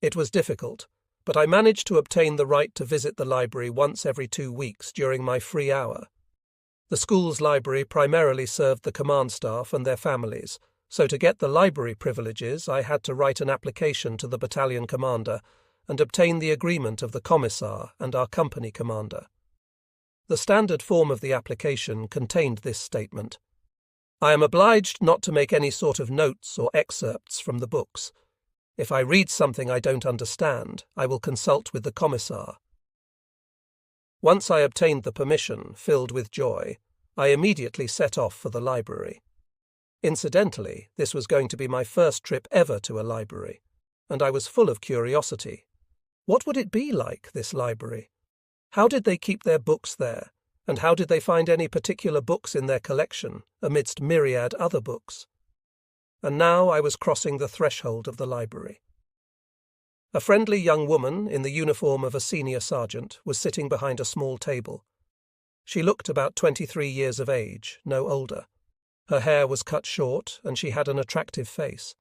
It was difficult, but I managed to obtain the right to visit the library once every 2 weeks during my free hour. The school's library primarily served the command staff and their families, so to get the library privileges I had to write an application to the battalion commander and obtain the agreement of the commissar and our company commander. The standard form of the application contained this statement: I am obliged not to make any sort of notes or excerpts from the books. If I read something I don't understand, I will consult with the commissar. Once I obtained the permission, filled with joy, I immediately set off for the library. Incidentally, this was going to be my first trip ever to a library, and I was full of curiosity. What would it be like, this library? How did they keep their books there? And how did they find any particular books in their collection, amidst myriad other books? And now I was crossing the threshold of the library. A friendly young woman, in the uniform of a senior sergeant, was sitting behind a small table. She looked about 23 years of age, no older. Her hair was cut short, and she had an attractive face.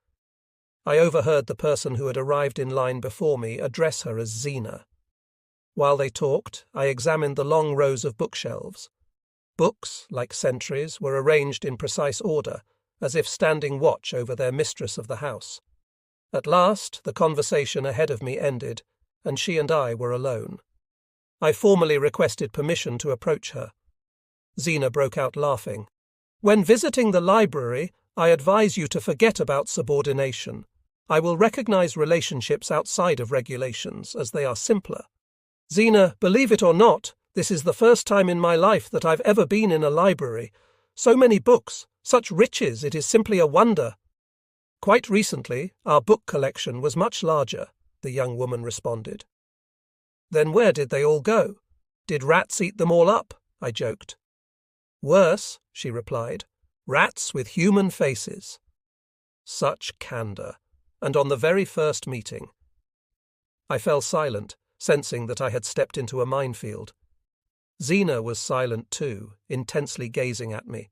I overheard the person who had arrived in line before me address her as Zina. While they talked, I examined the long rows of bookshelves. Books, like sentries, were arranged in precise order, as if standing watch over their mistress of the house. At last, the conversation ahead of me ended, and she and I were alone. I formally requested permission to approach her. Zina broke out laughing. When visiting the library, I advise you to forget about subordination. I will recognize relationships outside of regulations, as they are simpler. Zina, believe it or not, this is the first time in my life that I've ever been in a library. So many books, such riches, it is simply a wonder. Quite recently, our book collection was much larger, the young woman responded. Then where did they all go? Did rats eat them all up? I joked. Worse, she replied, rats with human faces. Such candour, and on the very first meeting. I fell silent, sensing that I had stepped into a minefield. Zina was silent too, intensely gazing at me.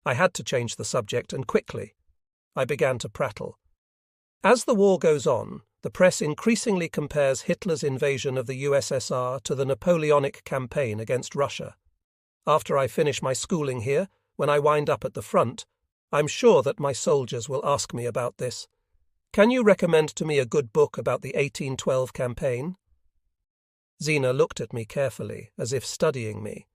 I had to change the subject, and quickly. I began to prattle. As the war goes on, the press increasingly compares Hitler's invasion of the USSR to the Napoleonic campaign against Russia. After I finish my schooling here, when I wind up at the front, I'm sure that my soldiers will ask me about this. Can you recommend to me a good book about the 1812 campaign? Zina looked at me carefully, as if studying me.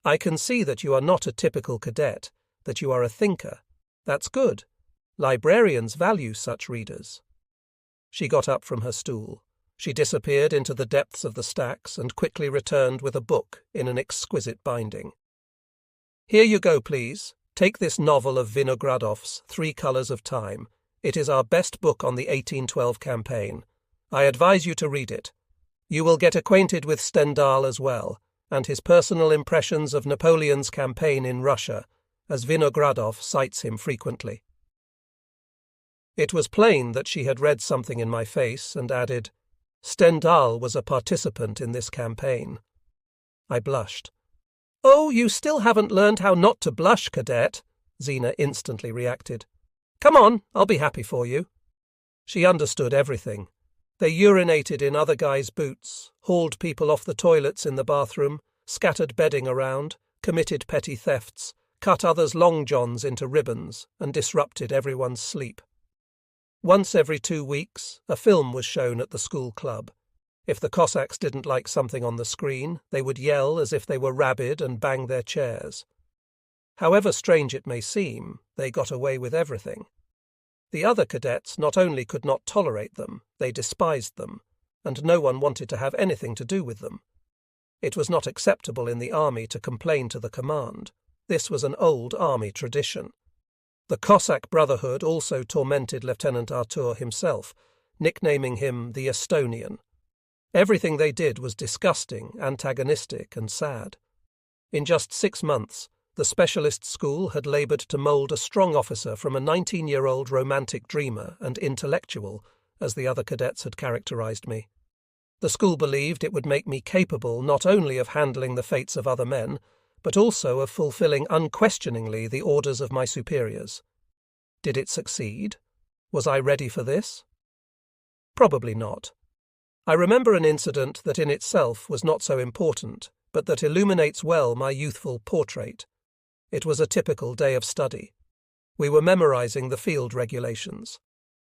I can see that you are not a typical cadet, that you are a thinker. That's good. Librarians value such readers. She got up from her stool. She disappeared into the depths of the stacks and quickly returned with a book in an exquisite binding. Here you go, please. Take this novel of Vinogradov's, 3 Colours of Time. It is our best book on the 1812 campaign. I advise you to read it. You will get acquainted with Stendhal as well, and his personal impressions of Napoleon's campaign in Russia, as Vinogradov cites him frequently. It was plain that she had read something in my face and added, Stendhal was a participant in this campaign. I blushed. Oh, you still haven't learned how not to blush, cadet, Zina instantly reacted. Come on, I'll be happy for you. She understood everything. They urinated in other guys' boots, hauled people off the toilets in the bathroom, scattered bedding around, committed petty thefts, cut others' long johns into ribbons, and disrupted everyone's sleep. Once every 2 weeks, a film was shown at the school club. If the Cossacks didn't like something on the screen, they would yell as if they were rabid and bang their chairs. However strange it may seem, they got away with everything. The other cadets not only could not tolerate them, they despised them, and no one wanted to have anything to do with them. It was not acceptable in the army to complain to the command. This was an old army tradition. The Cossack Brotherhood also tormented Lieutenant Artur himself, nicknaming him the Estonian. Everything they did was disgusting, antagonistic, and sad. In just 6 months, the specialist school had laboured to mould a strong officer from a 19-year-old romantic dreamer and intellectual, as the other cadets had characterised me. The school believed it would make me capable not only of handling the fates of other men, but also of fulfilling unquestioningly the orders of my superiors. Did it succeed? Was I ready for this? Probably not. I remember an incident that in itself was not so important, but that illuminates well my youthful portrait. It was a typical day of study. We were memorizing the field regulations.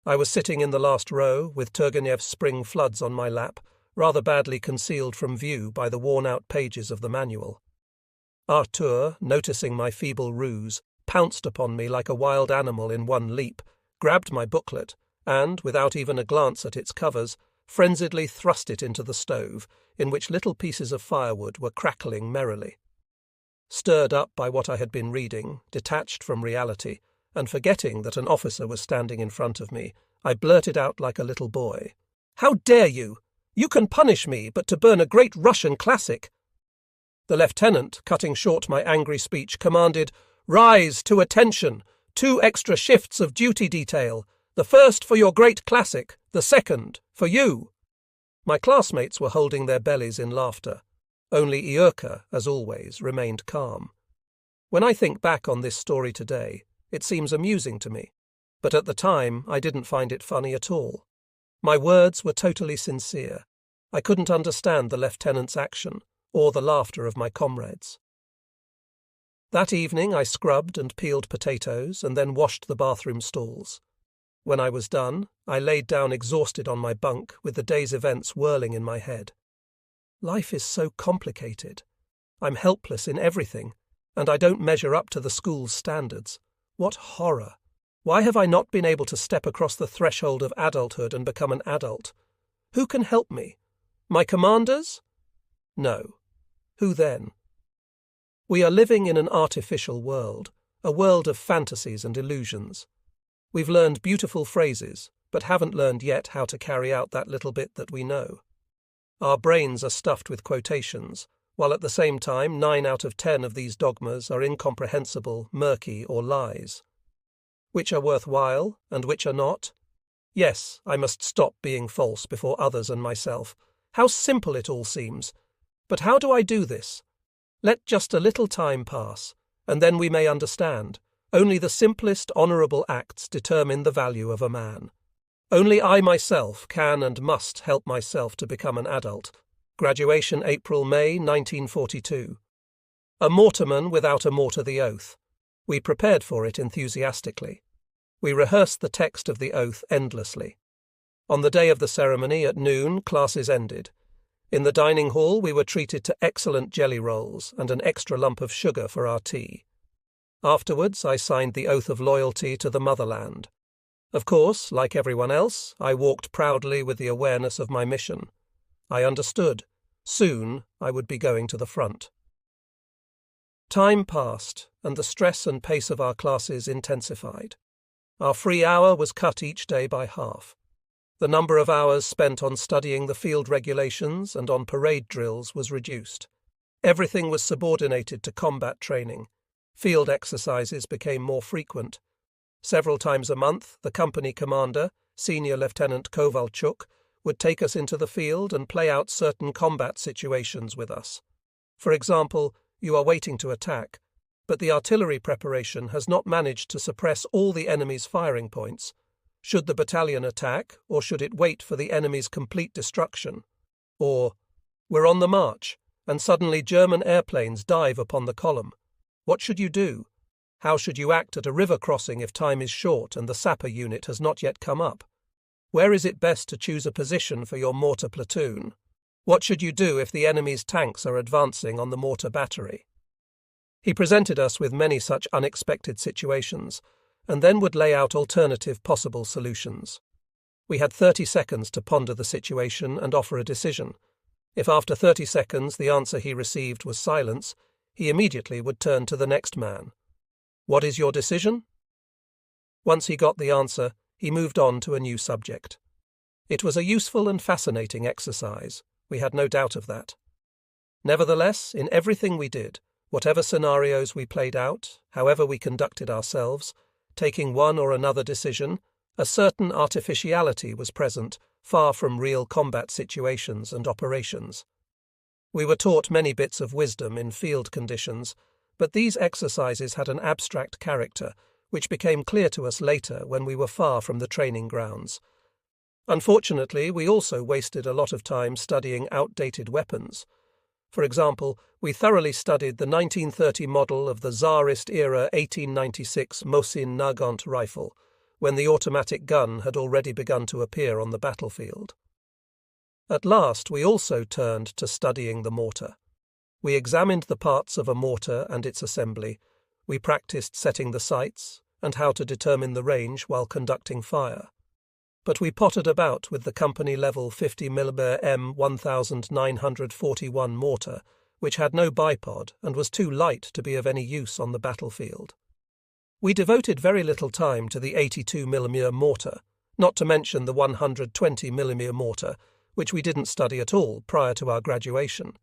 I was sitting in the last row, with Turgenev's Spring Floods on my lap, rather badly concealed from view by the worn-out pages of the manual. Artur, noticing my feeble ruse, pounced upon me like a wild animal in one leap, grabbed my booklet, and, without even a glance at its covers, frenziedly thrust it into the stove, in which little pieces of firewood were crackling merrily. Stirred up by what I had been reading, detached from reality, and forgetting that an officer was standing in front of me, I blurted out like a little boy, "How dare you! You can punish me, but to burn a great Russian classic!" The lieutenant, cutting short my angry speech, commanded, "Rise to attention! 2 extra shifts of duty detail. The first for your great classic, the second for you." My classmates were holding their bellies in laughter. Only Iurka, as always, remained calm. When I think back on this story today, it seems amusing to me, but at the time I didn't find it funny at all. My words were totally sincere. I couldn't understand the lieutenant's action, or the laughter of my comrades. That evening I scrubbed and peeled potatoes and then washed the bathroom stalls. When I was done, I laid down exhausted on my bunk with the day's events whirling in my head. Life is so complicated. I'm helpless in everything, and I don't measure up to the school's standards. What horror! Why have I not been able to step across the threshold of adulthood and become an adult? Who can help me? My commanders? No. Who then? We are living in an artificial world, a world of fantasies and illusions. We've learned beautiful phrases, but haven't learned yet how to carry out that little bit that we know. Our brains are stuffed with quotations, while at the same time 9 out of 10 of these dogmas are incomprehensible, murky, or lies. Which are worthwhile, and which are not? Yes, I must stop being false before others and myself. How simple it all seems. But how do I do this? Let just a little time pass, and then we may understand. Only the simplest honourable acts determine the value of a man. Only I myself can and must help myself to become an adult. Graduation April-May 1942. A mortarman without a mortar the oath. We prepared for it enthusiastically. We rehearsed the text of the oath endlessly. On the day of the ceremony at noon, classes ended. In the dining hall we were treated to excellent jelly rolls and an extra lump of sugar for our tea. Afterwards I signed the oath of loyalty to the motherland. Of course, like everyone else, I walked proudly with the awareness of my mission. I understood. Soon I would be going to the front. Time passed, and the stress and pace of our classes intensified. Our free hour was cut each day by half. The number of hours spent on studying the field regulations and on parade drills was reduced. Everything was subordinated to combat training. Field exercises became more frequent. Several times a month, the company commander, Senior Lieutenant Kovalchuk, would take us into the field and play out certain combat situations with us. For example, you are waiting to attack, but the artillery preparation has not managed to suppress all the enemy's firing points. Should the battalion attack, or should it wait for the enemy's complete destruction? Or, we're on the march, and suddenly German airplanes dive upon the column. What should you do? How should you act at a river crossing if time is short and the sapper unit has not yet come up? Where is it best to choose a position for your mortar platoon? What should you do if the enemy's tanks are advancing on the mortar battery? He presented us with many such unexpected situations, and then would lay out alternative possible solutions. We had 30 seconds to ponder the situation and offer a decision. If after 30 seconds the answer he received was silence, he immediately would turn to the next man. What is your decision? Once he got the answer, he moved on to a new subject. It was a useful and fascinating exercise, we had no doubt of that. Nevertheless, in everything we did, whatever scenarios we played out, however we conducted ourselves, taking one or another decision, a certain artificiality was present, far from real combat situations and operations. We were taught many bits of wisdom in field conditions, but these exercises had an abstract character, which became clear to us later when we were far from the training grounds. Unfortunately, we also wasted a lot of time studying outdated weapons. For example, we thoroughly studied the 1930 model of the Tsarist-era 1896 Mosin Nagant rifle, when the automatic gun had already begun to appear on the battlefield. At last, we also turned to studying the mortar. We examined the parts of a mortar and its assembly. We practiced setting the sights and how to determine the range while conducting fire. But we pottered about with the company-level 50mm M1941 mortar, which had no bipod and was too light to be of any use on the battlefield. We devoted very little time to the 82mm mortar, not to mention the 120mm mortar, which we didn't study at all prior to our graduation.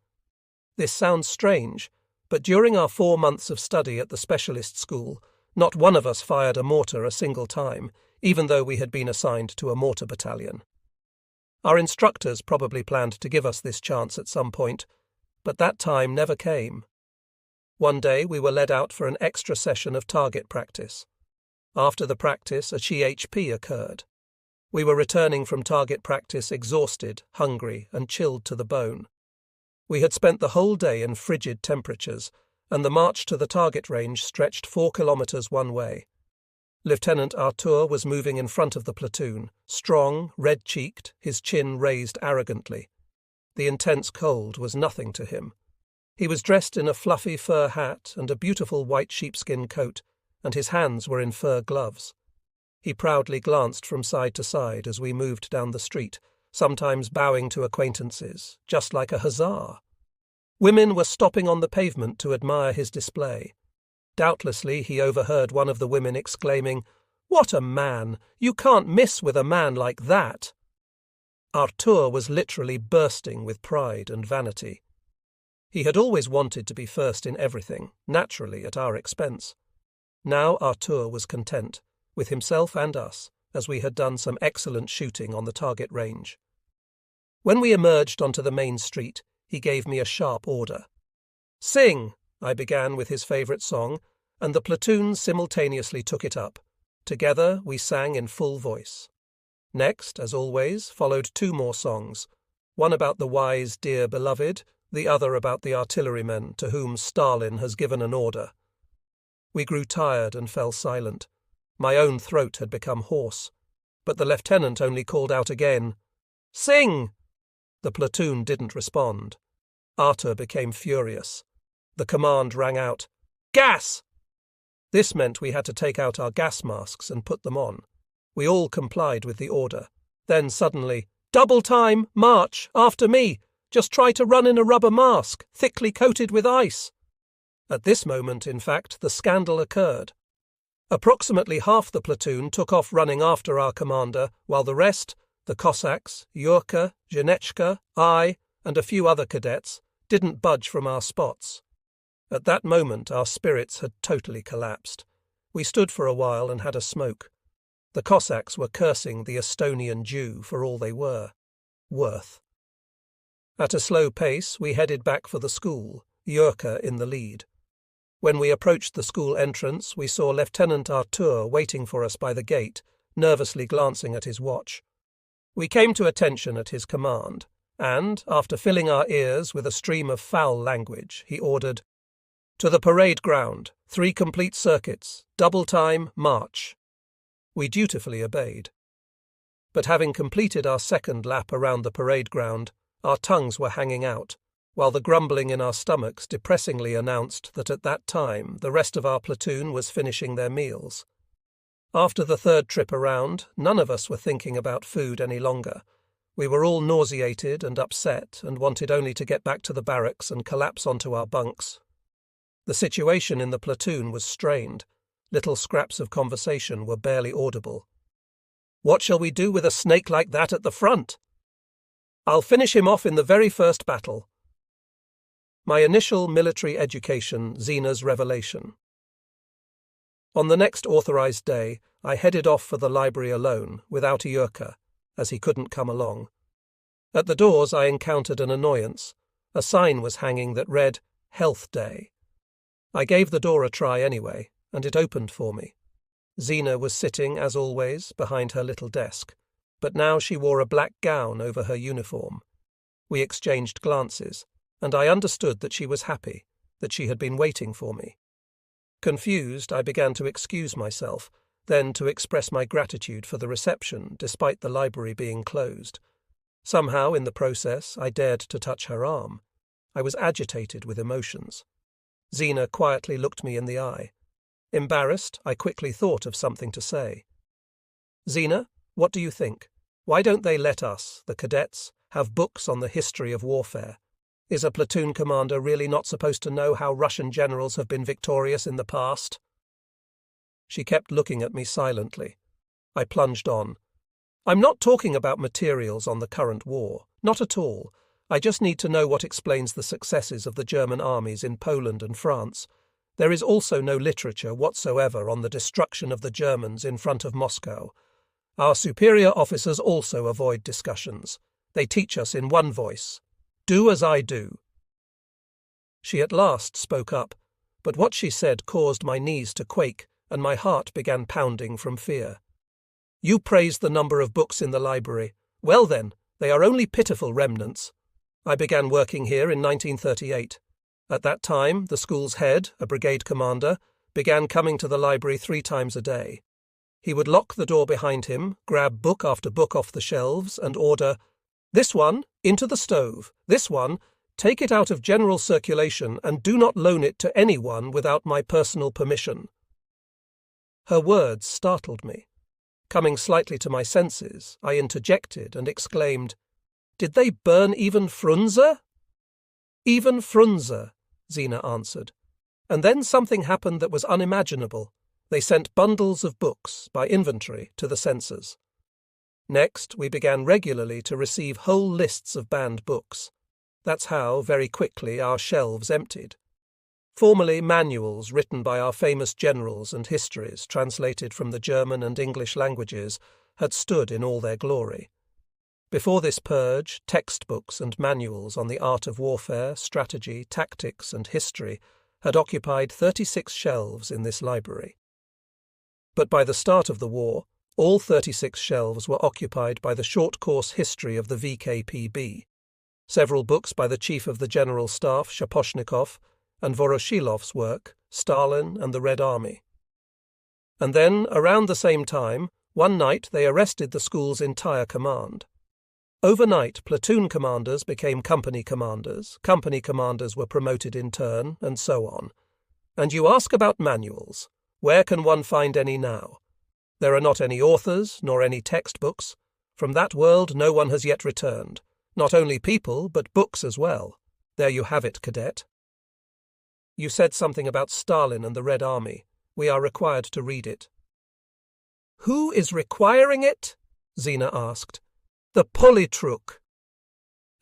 This sounds strange, but during our 4 months of study at the specialist school, not one of us fired a mortar a single time, even though we had been assigned to a mortar battalion. Our instructors probably planned to give us this chance at some point, but that time never came. One day we were led out for an extra session of target practice. After the practice, a GHP occurred. We were returning from target practice exhausted, hungry, and chilled to the bone. We had spent the whole day in frigid temperatures, and the march to the target range stretched 4 kilometers one way. Lieutenant Artur was moving in front of the platoon, strong, red-cheeked, his chin raised arrogantly. The intense cold was nothing to him. He was dressed in a fluffy fur hat and a beautiful white sheepskin coat, and his hands were in fur gloves. He proudly glanced from side to side as we moved down the street, sometimes bowing to acquaintances, just like a hussar. Women were stopping on the pavement to admire his display. Doubtlessly he overheard one of the women exclaiming, "What a man! You can't miss with a man like that!" Artur was literally bursting with pride and vanity. He had always wanted to be first in everything, naturally at our expense. Now Artur was content, with himself and us, as we had done some excellent shooting on the target range. When we emerged onto the main street, he gave me a sharp order. "Sing!" I began with his favourite song, and the platoon simultaneously took it up. Together we sang in full voice. Next, as always, followed 2 more songs, one about the wise, dear beloved, the other about the artillerymen to whom Stalin has given an order. We grew tired and fell silent. My own throat had become hoarse, but the lieutenant only called out again, "Sing!" The platoon didn't respond. Artur became furious. The command rang out, "Gas!" This meant we had to take out our gas masks and put them on. We all complied with the order. Then suddenly, "Double time, march, after me! Just try to run in a rubber mask, thickly coated with ice." At this moment, in fact, the scandal occurred. Approximately half the platoon took off running after our commander, while the rest, the Cossacks, Yurka, Janechka, I, and a few other cadets, didn't budge from our spots. At that moment our spirits had totally collapsed. We stood for a while and had a smoke. The Cossacks were cursing the Estonian Jew for all they were worth. At a slow pace we headed back for the school, Yurka in the lead. When we approached the school entrance, we saw Lieutenant Artur waiting for us by the gate, nervously glancing at his watch. We came to attention at his command, and, after filling our ears with a stream of foul language, he ordered, "To the parade ground, 3 complete circuits, double time, march." We dutifully obeyed. But having completed our second lap around the parade ground, Our tongues were hanging out, while the grumbling in our stomachs depressingly announced that at that time the rest of our platoon was finishing their meals. After the third trip around, none of us were thinking about food any longer. We were all nauseated and upset and wanted only to get back to the barracks and collapse onto our bunks. The situation in the platoon was strained. Little scraps of conversation were barely audible. "What shall we do with a snake like that at the front?" "I'll finish him off in the very first battle." My initial military education, Zena's revelation. On the next authorized day, I headed off for the library alone, without Iurka, as he couldn't come along. At the doors I encountered an annoyance. A sign was hanging that read, "Health Day." I gave the door a try anyway, and it opened for me. Zena was sitting, as always, behind her little desk, but now she wore a black gown over her uniform. We exchanged glances, and I understood that she was happy, that she had been waiting for me. Confused, I began to excuse myself, then to express my gratitude for the reception, despite the library being closed. Somehow, in the process, I dared to touch her arm. I was agitated with emotions. Zena quietly looked me in the eye. Embarrassed, I quickly thought of something to say. "Zena, what do you think? Why don't they let us, the cadets, have books on the history of warfare? Is a platoon commander really not supposed to know how Russian generals have been victorious in the past?" She kept looking at me silently. I plunged on. "I'm not talking about materials on the current war. Not at all. I just need to know what explains the successes of the German armies in Poland and France. There is also no literature whatsoever on the destruction of the Germans in front of Moscow. Our superior officers also avoid discussions. They teach us in one voice. Do as I do." She at last spoke up, but what she said caused my knees to quake and my heart began pounding from fear. "You praise the number of books in the library. Well then, they are only pitiful remnants. I began working here in 1938. At that time, the school's head, a brigade commander, began coming to the library 3 times a day. He would lock the door behind him, grab book after book off the shelves, and order, 'This one, into the stove. This one, take it out of general circulation and do not loan it to anyone without my personal permission.' Her words startled me. Coming slightly to my senses, I interjected and exclaimed, 'Did they burn even Frunze?' 'Even Frunze,' Zena answered. And then something happened that was unimaginable. They sent bundles of books, by inventory, to the censors. Next, we began regularly to receive whole lists of banned books. That's how, very quickly, our shelves emptied. Formerly manuals written by our famous generals and histories translated from the German and English languages had stood in all their glory. Before this purge, textbooks and manuals on the art of warfare, strategy, tactics, and history had occupied 36 shelves in this library. But by the start of the war, all 36 shelves were occupied by the short course history of the VKPB, several books by the Chief of the General Staff, Shaposhnikov, and Voroshilov's work, Stalin and the Red Army. And then, around the same time, one night they arrested the school's entire command. Overnight, platoon commanders became company commanders were promoted in turn, and so on. And you ask about manuals. Where can one find any now? There are not any authors, nor any textbooks. From that world no one has yet returned. Not only people, but books as well. There you have it, cadet. You said something about Stalin and the Red Army. We are required to read it. Who is requiring it? Zena asked. The Politruk.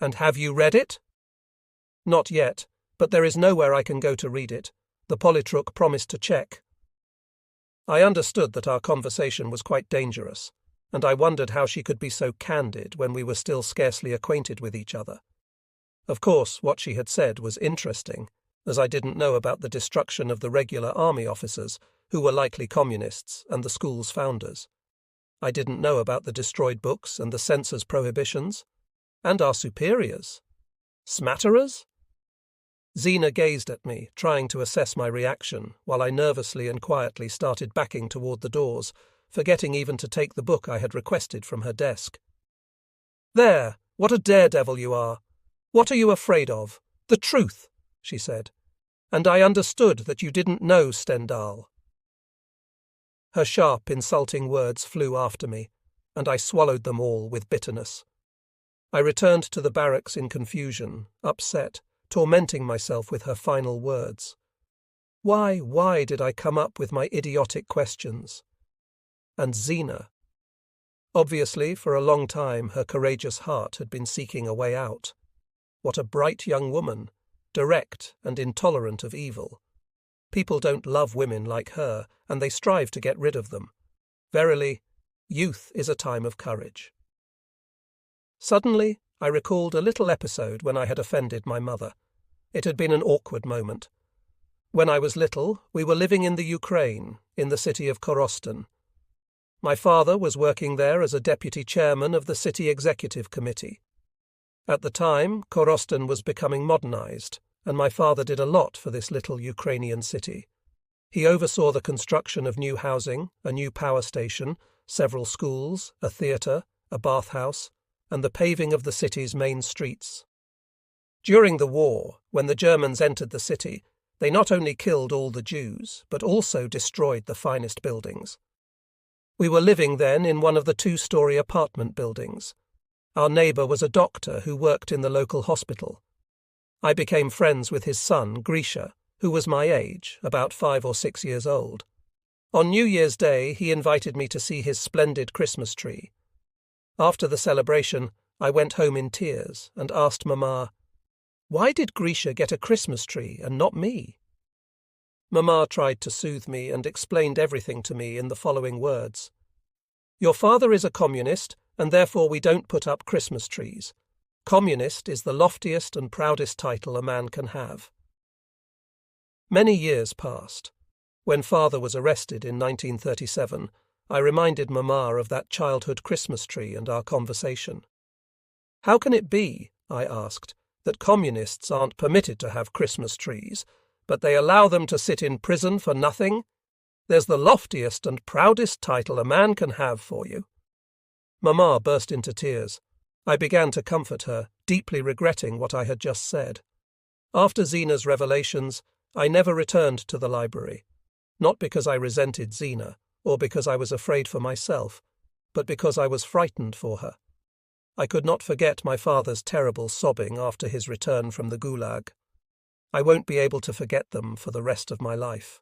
And have you read it? Not yet, but there is nowhere I can go to read it. The Politruk promised to check. I understood that our conversation was quite dangerous, and I wondered how she could be so candid when we were still scarcely acquainted with each other. Of course, what she had said was interesting, as I didn't know about the destruction of the regular army officers, who were likely communists, and the school's founders. I didn't know about the destroyed books and the censor's prohibitions. And our superiors. Smatterers? Zena gazed at me, trying to assess my reaction, while I nervously and quietly started backing toward the doors, forgetting even to take the book I had requested from her desk. There! What a daredevil you are! What are you afraid of? The truth, she said. And I understood that you didn't know Stendhal. Her sharp, insulting words flew after me, and I swallowed them all with bitterness. I returned to the barracks in confusion, upset, tormenting myself with her final words. Why did I come up with my idiotic questions? And Zina. Obviously, for a long time, her courageous heart had been seeking a way out. What a bright young woman, direct and intolerant of evil. People don't love women like her, and they strive to get rid of them. Verily, youth is a time of courage. Suddenly, I recalled a little episode when I had offended my mother. It had been an awkward moment. When I was little, we were living in the Ukraine, in the city of Korostan. My father was working there as a deputy chairman of the city executive committee. At the time, Korostan was becoming modernized, and my father did a lot for this little Ukrainian city. He oversaw the construction of new housing, a new power station, several schools, a theatre, a bathhouse, and the paving of the city's main streets. During the war, when the Germans entered the city, they not only killed all the Jews, but also destroyed the finest buildings. We were living then in one of the 2-story apartment buildings. Our neighbour was a doctor who worked in the local hospital. I became friends with his son, Grisha, who was my age, about 5 or 6 years old. On New Year's Day, he invited me to see his splendid Christmas tree. After the celebration, I went home in tears and asked Mama, "Why did Grisha get a Christmas tree and not me?" Mama tried to soothe me and explained everything to me in the following words. "Your father is a communist, and therefore we don't put up Christmas trees. Communist is the loftiest and proudest title a man can have." Many years passed. When father was arrested in 1937, I reminded Mama of that childhood Christmas tree and our conversation. "How can it be," I asked, "that communists aren't permitted to have Christmas trees, but they allow them to sit in prison for nothing? There's the loftiest and proudest title a man can have for you." Mama burst into tears. I began to comfort her, deeply regretting what I had just said. After Zina's revelations, I never returned to the library, not because I resented Zina, or because I was afraid for myself, but because I was frightened for her. I could not forget my father's terrible sobbing after his return from the Gulag. I won't be able to forget them for the rest of my life.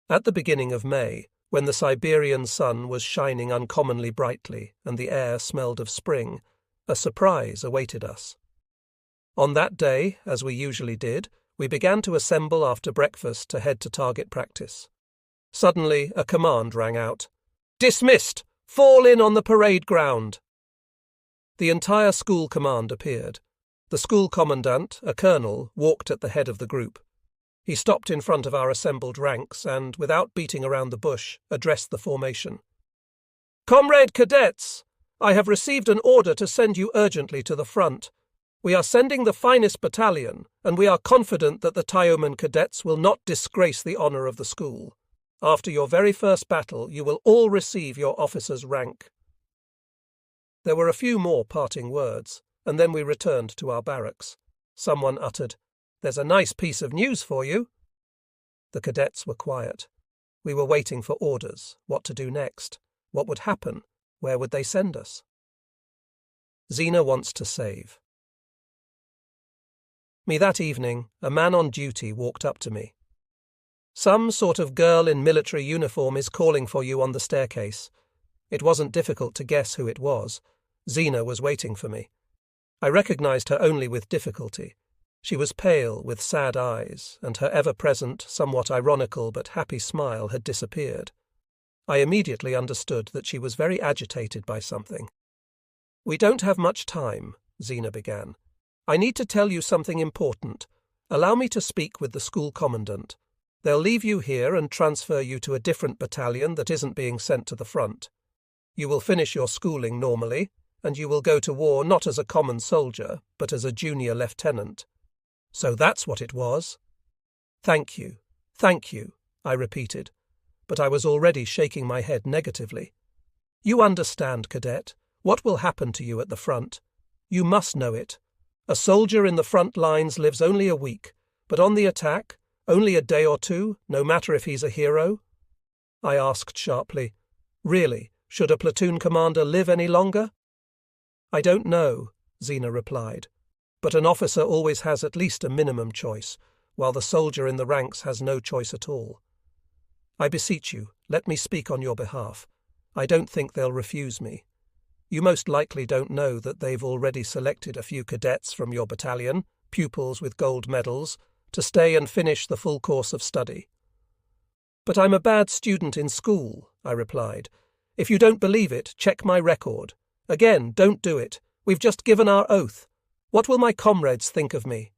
At the beginning of May, when the Siberian sun was shining uncommonly brightly and the air smelled of spring, a surprise awaited us. On that day, as we usually did, we began to assemble after breakfast to head to target practice. Suddenly, a command rang out. "Dismissed! Fall in on the parade ground!" The entire school command appeared. The school commandant, a colonel, walked at the head of the group. He stopped in front of our assembled ranks and, without beating around the bush, addressed the formation. "Comrade cadets, I have received an order to send you urgently to the front. We are sending the finest battalion, and we are confident that the Tyoman cadets will not disgrace the honour of the school. After your very first battle, you will all receive your officer's rank." There were a few more parting words, and then we returned to our barracks. Someone uttered, "There's a nice piece of news for you." The cadets were quiet. We were waiting for orders, what to do next, what would happen, where would they send us. Zina wants to save. That evening, a man on duty walked up to me. "Some sort of girl in military uniform is calling for you on the staircase." It wasn't difficult to guess who it was. Zina was waiting for me. I recognized her only with difficulty. She was pale, with sad eyes, and her ever-present, somewhat ironical but happy smile had disappeared. I immediately understood that she was very agitated by something. "We don't have much time," Zina began. "I need to tell you something important. Allow me to speak with the school commandant. They'll leave you here and transfer you to a different battalion that isn't being sent to the front. You will finish your schooling normally, and you will go to war not as a common soldier, but as a junior lieutenant." So that's what it was. Thank you, I repeated, but I was already shaking my head negatively. "You understand, cadet, what will happen to you at the front. You must know it. A soldier in the front lines lives only a week, but on the attack, only a day or two, no matter if he's a hero. I asked sharply, Really, should a platoon commander live any longer? I don't know, Zena replied, but an officer always has at least a minimum choice, while the soldier in the ranks has no choice at all. I beseech you, let me speak on your behalf. I don't think they'll refuse me. You most likely don't know that they've already selected a few cadets from your battalion, pupils with gold medals, to stay and finish the full course of study. But I'm a bad student in school, I replied. If you don't believe it, check my record. Again, don't do it. We've just given our oath. What will my comrades think of me?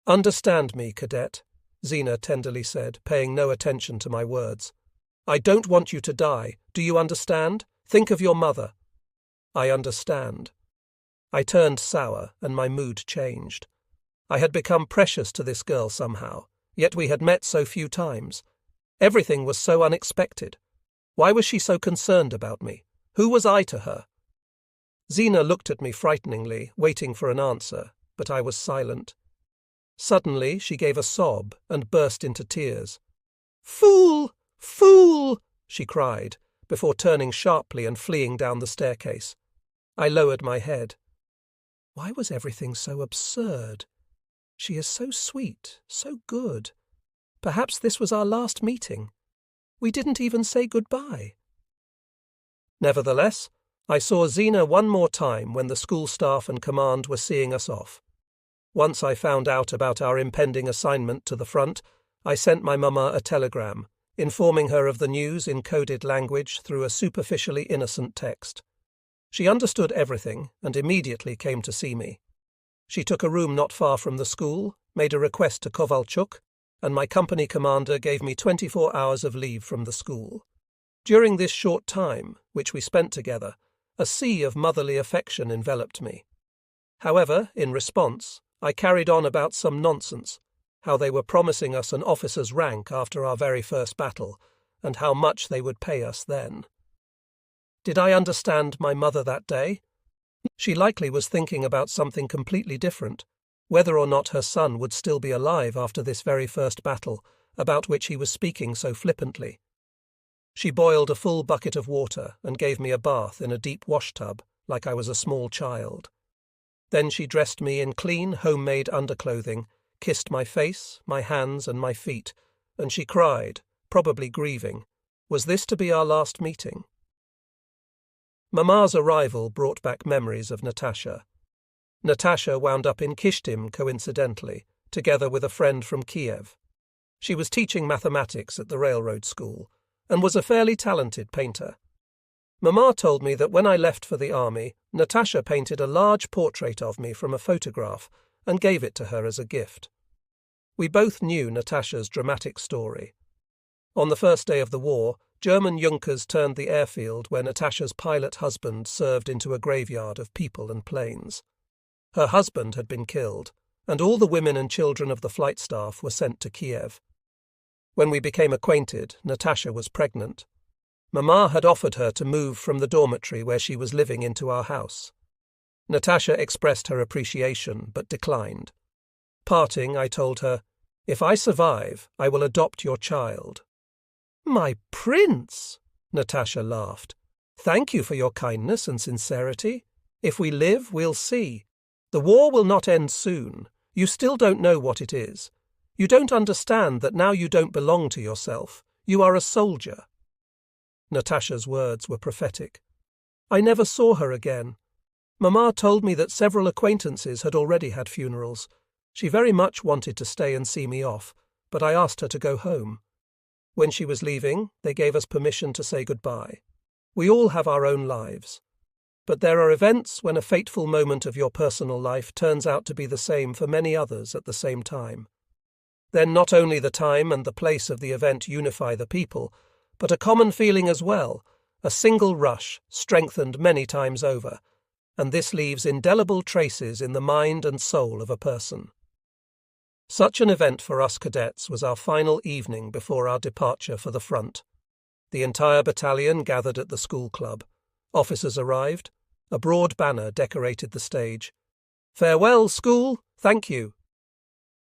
Understand me, cadet, Zena tenderly said, paying no attention to my words. I don't want you to die. Do you understand? Think of your mother. I understand. I turned sour, and my mood changed. I had become precious to this girl somehow, yet we had met so few times. Everything was so unexpected. Why was she so concerned about me? Who was I to her? Zena looked at me frighteningly, waiting for an answer, but I was silent. Suddenly she gave a sob and burst into tears. "Fool! Fool!" she cried, before turning sharply and fleeing down the staircase. I lowered my head. Why was everything so absurd? She is so sweet, so good. Perhaps this was our last meeting. We didn't even say goodbye. Nevertheless, I saw Zena one more time when the school staff and command were seeing us off. Once I found out about our impending assignment to the front, I sent my mama a telegram, informing her of the news in coded language through a superficially innocent text. She understood everything and immediately came to see me. She took a room not far from the school, made a request to Kovalchuk, and my company commander gave me 24 hours of leave from the school. During this short time, which we spent together, a sea of motherly affection enveloped me. However, in response, I carried on about some nonsense, how they were promising us an officer's rank after our very first battle, and how much they would pay us then. Did I understand my mother that day? She likely was thinking about something completely different, whether or not her son would still be alive after this very first battle, about which he was speaking so flippantly. She boiled a full bucket of water and gave me a bath in a deep wash-tub, like I was a small child. Then she dressed me in clean, homemade underclothing, kissed my face, my hands and my feet, and she cried, probably grieving. Was this to be our last meeting? Mama's arrival brought back memories of Natasha. Natasha wound up in Kishtim coincidentally, together with a friend from Kiev. She was teaching mathematics at the railroad school, and was a fairly talented painter. Mama told me that when I left for the army, Natasha painted a large portrait of me from a photograph and gave it to her as a gift. We both knew Natasha's dramatic story. On the first day of the war, German Junkers turned the airfield where Natasha's pilot husband served into a graveyard of people and planes. Her husband had been killed, and all the women and children of the flight staff were sent to Kiev. When we became acquainted, Natasha was pregnant. Mama had offered her to move from the dormitory where she was living into our house. Natasha expressed her appreciation, but declined. Parting, I told her, "If I survive, I will adopt your child." "My prince!" Natasha laughed. "Thank you for your kindness and sincerity. If we live, we'll see. The war will not end soon. You still don't know what it is. You don't understand that now you don't belong to yourself. You are a soldier." Natasha's words were prophetic. I never saw her again. Mama told me that several acquaintances had already had funerals. She very much wanted to stay and see me off, but I asked her to go home. When she was leaving, they gave us permission to say goodbye. We all have our own lives. But there are events when a fateful moment of your personal life turns out to be the same for many others at the same time. Then not only the time and the place of the event unify the people, but a common feeling as well, a single rush, strengthened many times over, and this leaves indelible traces in the mind and soul of a person. Such an event for us cadets was our final evening before our departure for the front. The entire battalion gathered at the school club. Officers arrived, A broad banner decorated the stage. "Farewell, school, thank you."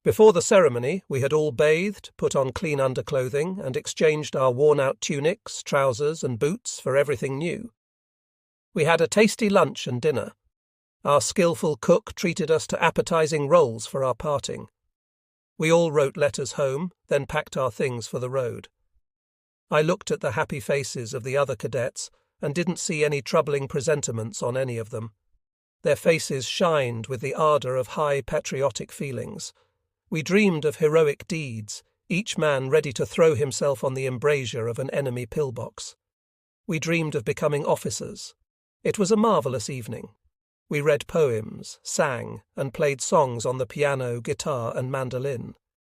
Before the ceremony, we had all bathed, put on clean underclothing, and exchanged our worn-out tunics, trousers, and boots for everything new. We had a tasty lunch and dinner. Our skillful cook treated us to appetizing rolls for our parting. We all wrote letters home, then packed our things for the road. I looked at the happy faces of the other cadets and didn't see any troubling presentiments on any of them. Their faces shined with the ardour of high patriotic feelings. We dreamed of heroic deeds, each man ready to throw himself on the embrasure of an enemy pillbox. We dreamed of becoming officers. It was a marvellous evening. We read poems, sang, and played songs on the piano, guitar, and mandolin.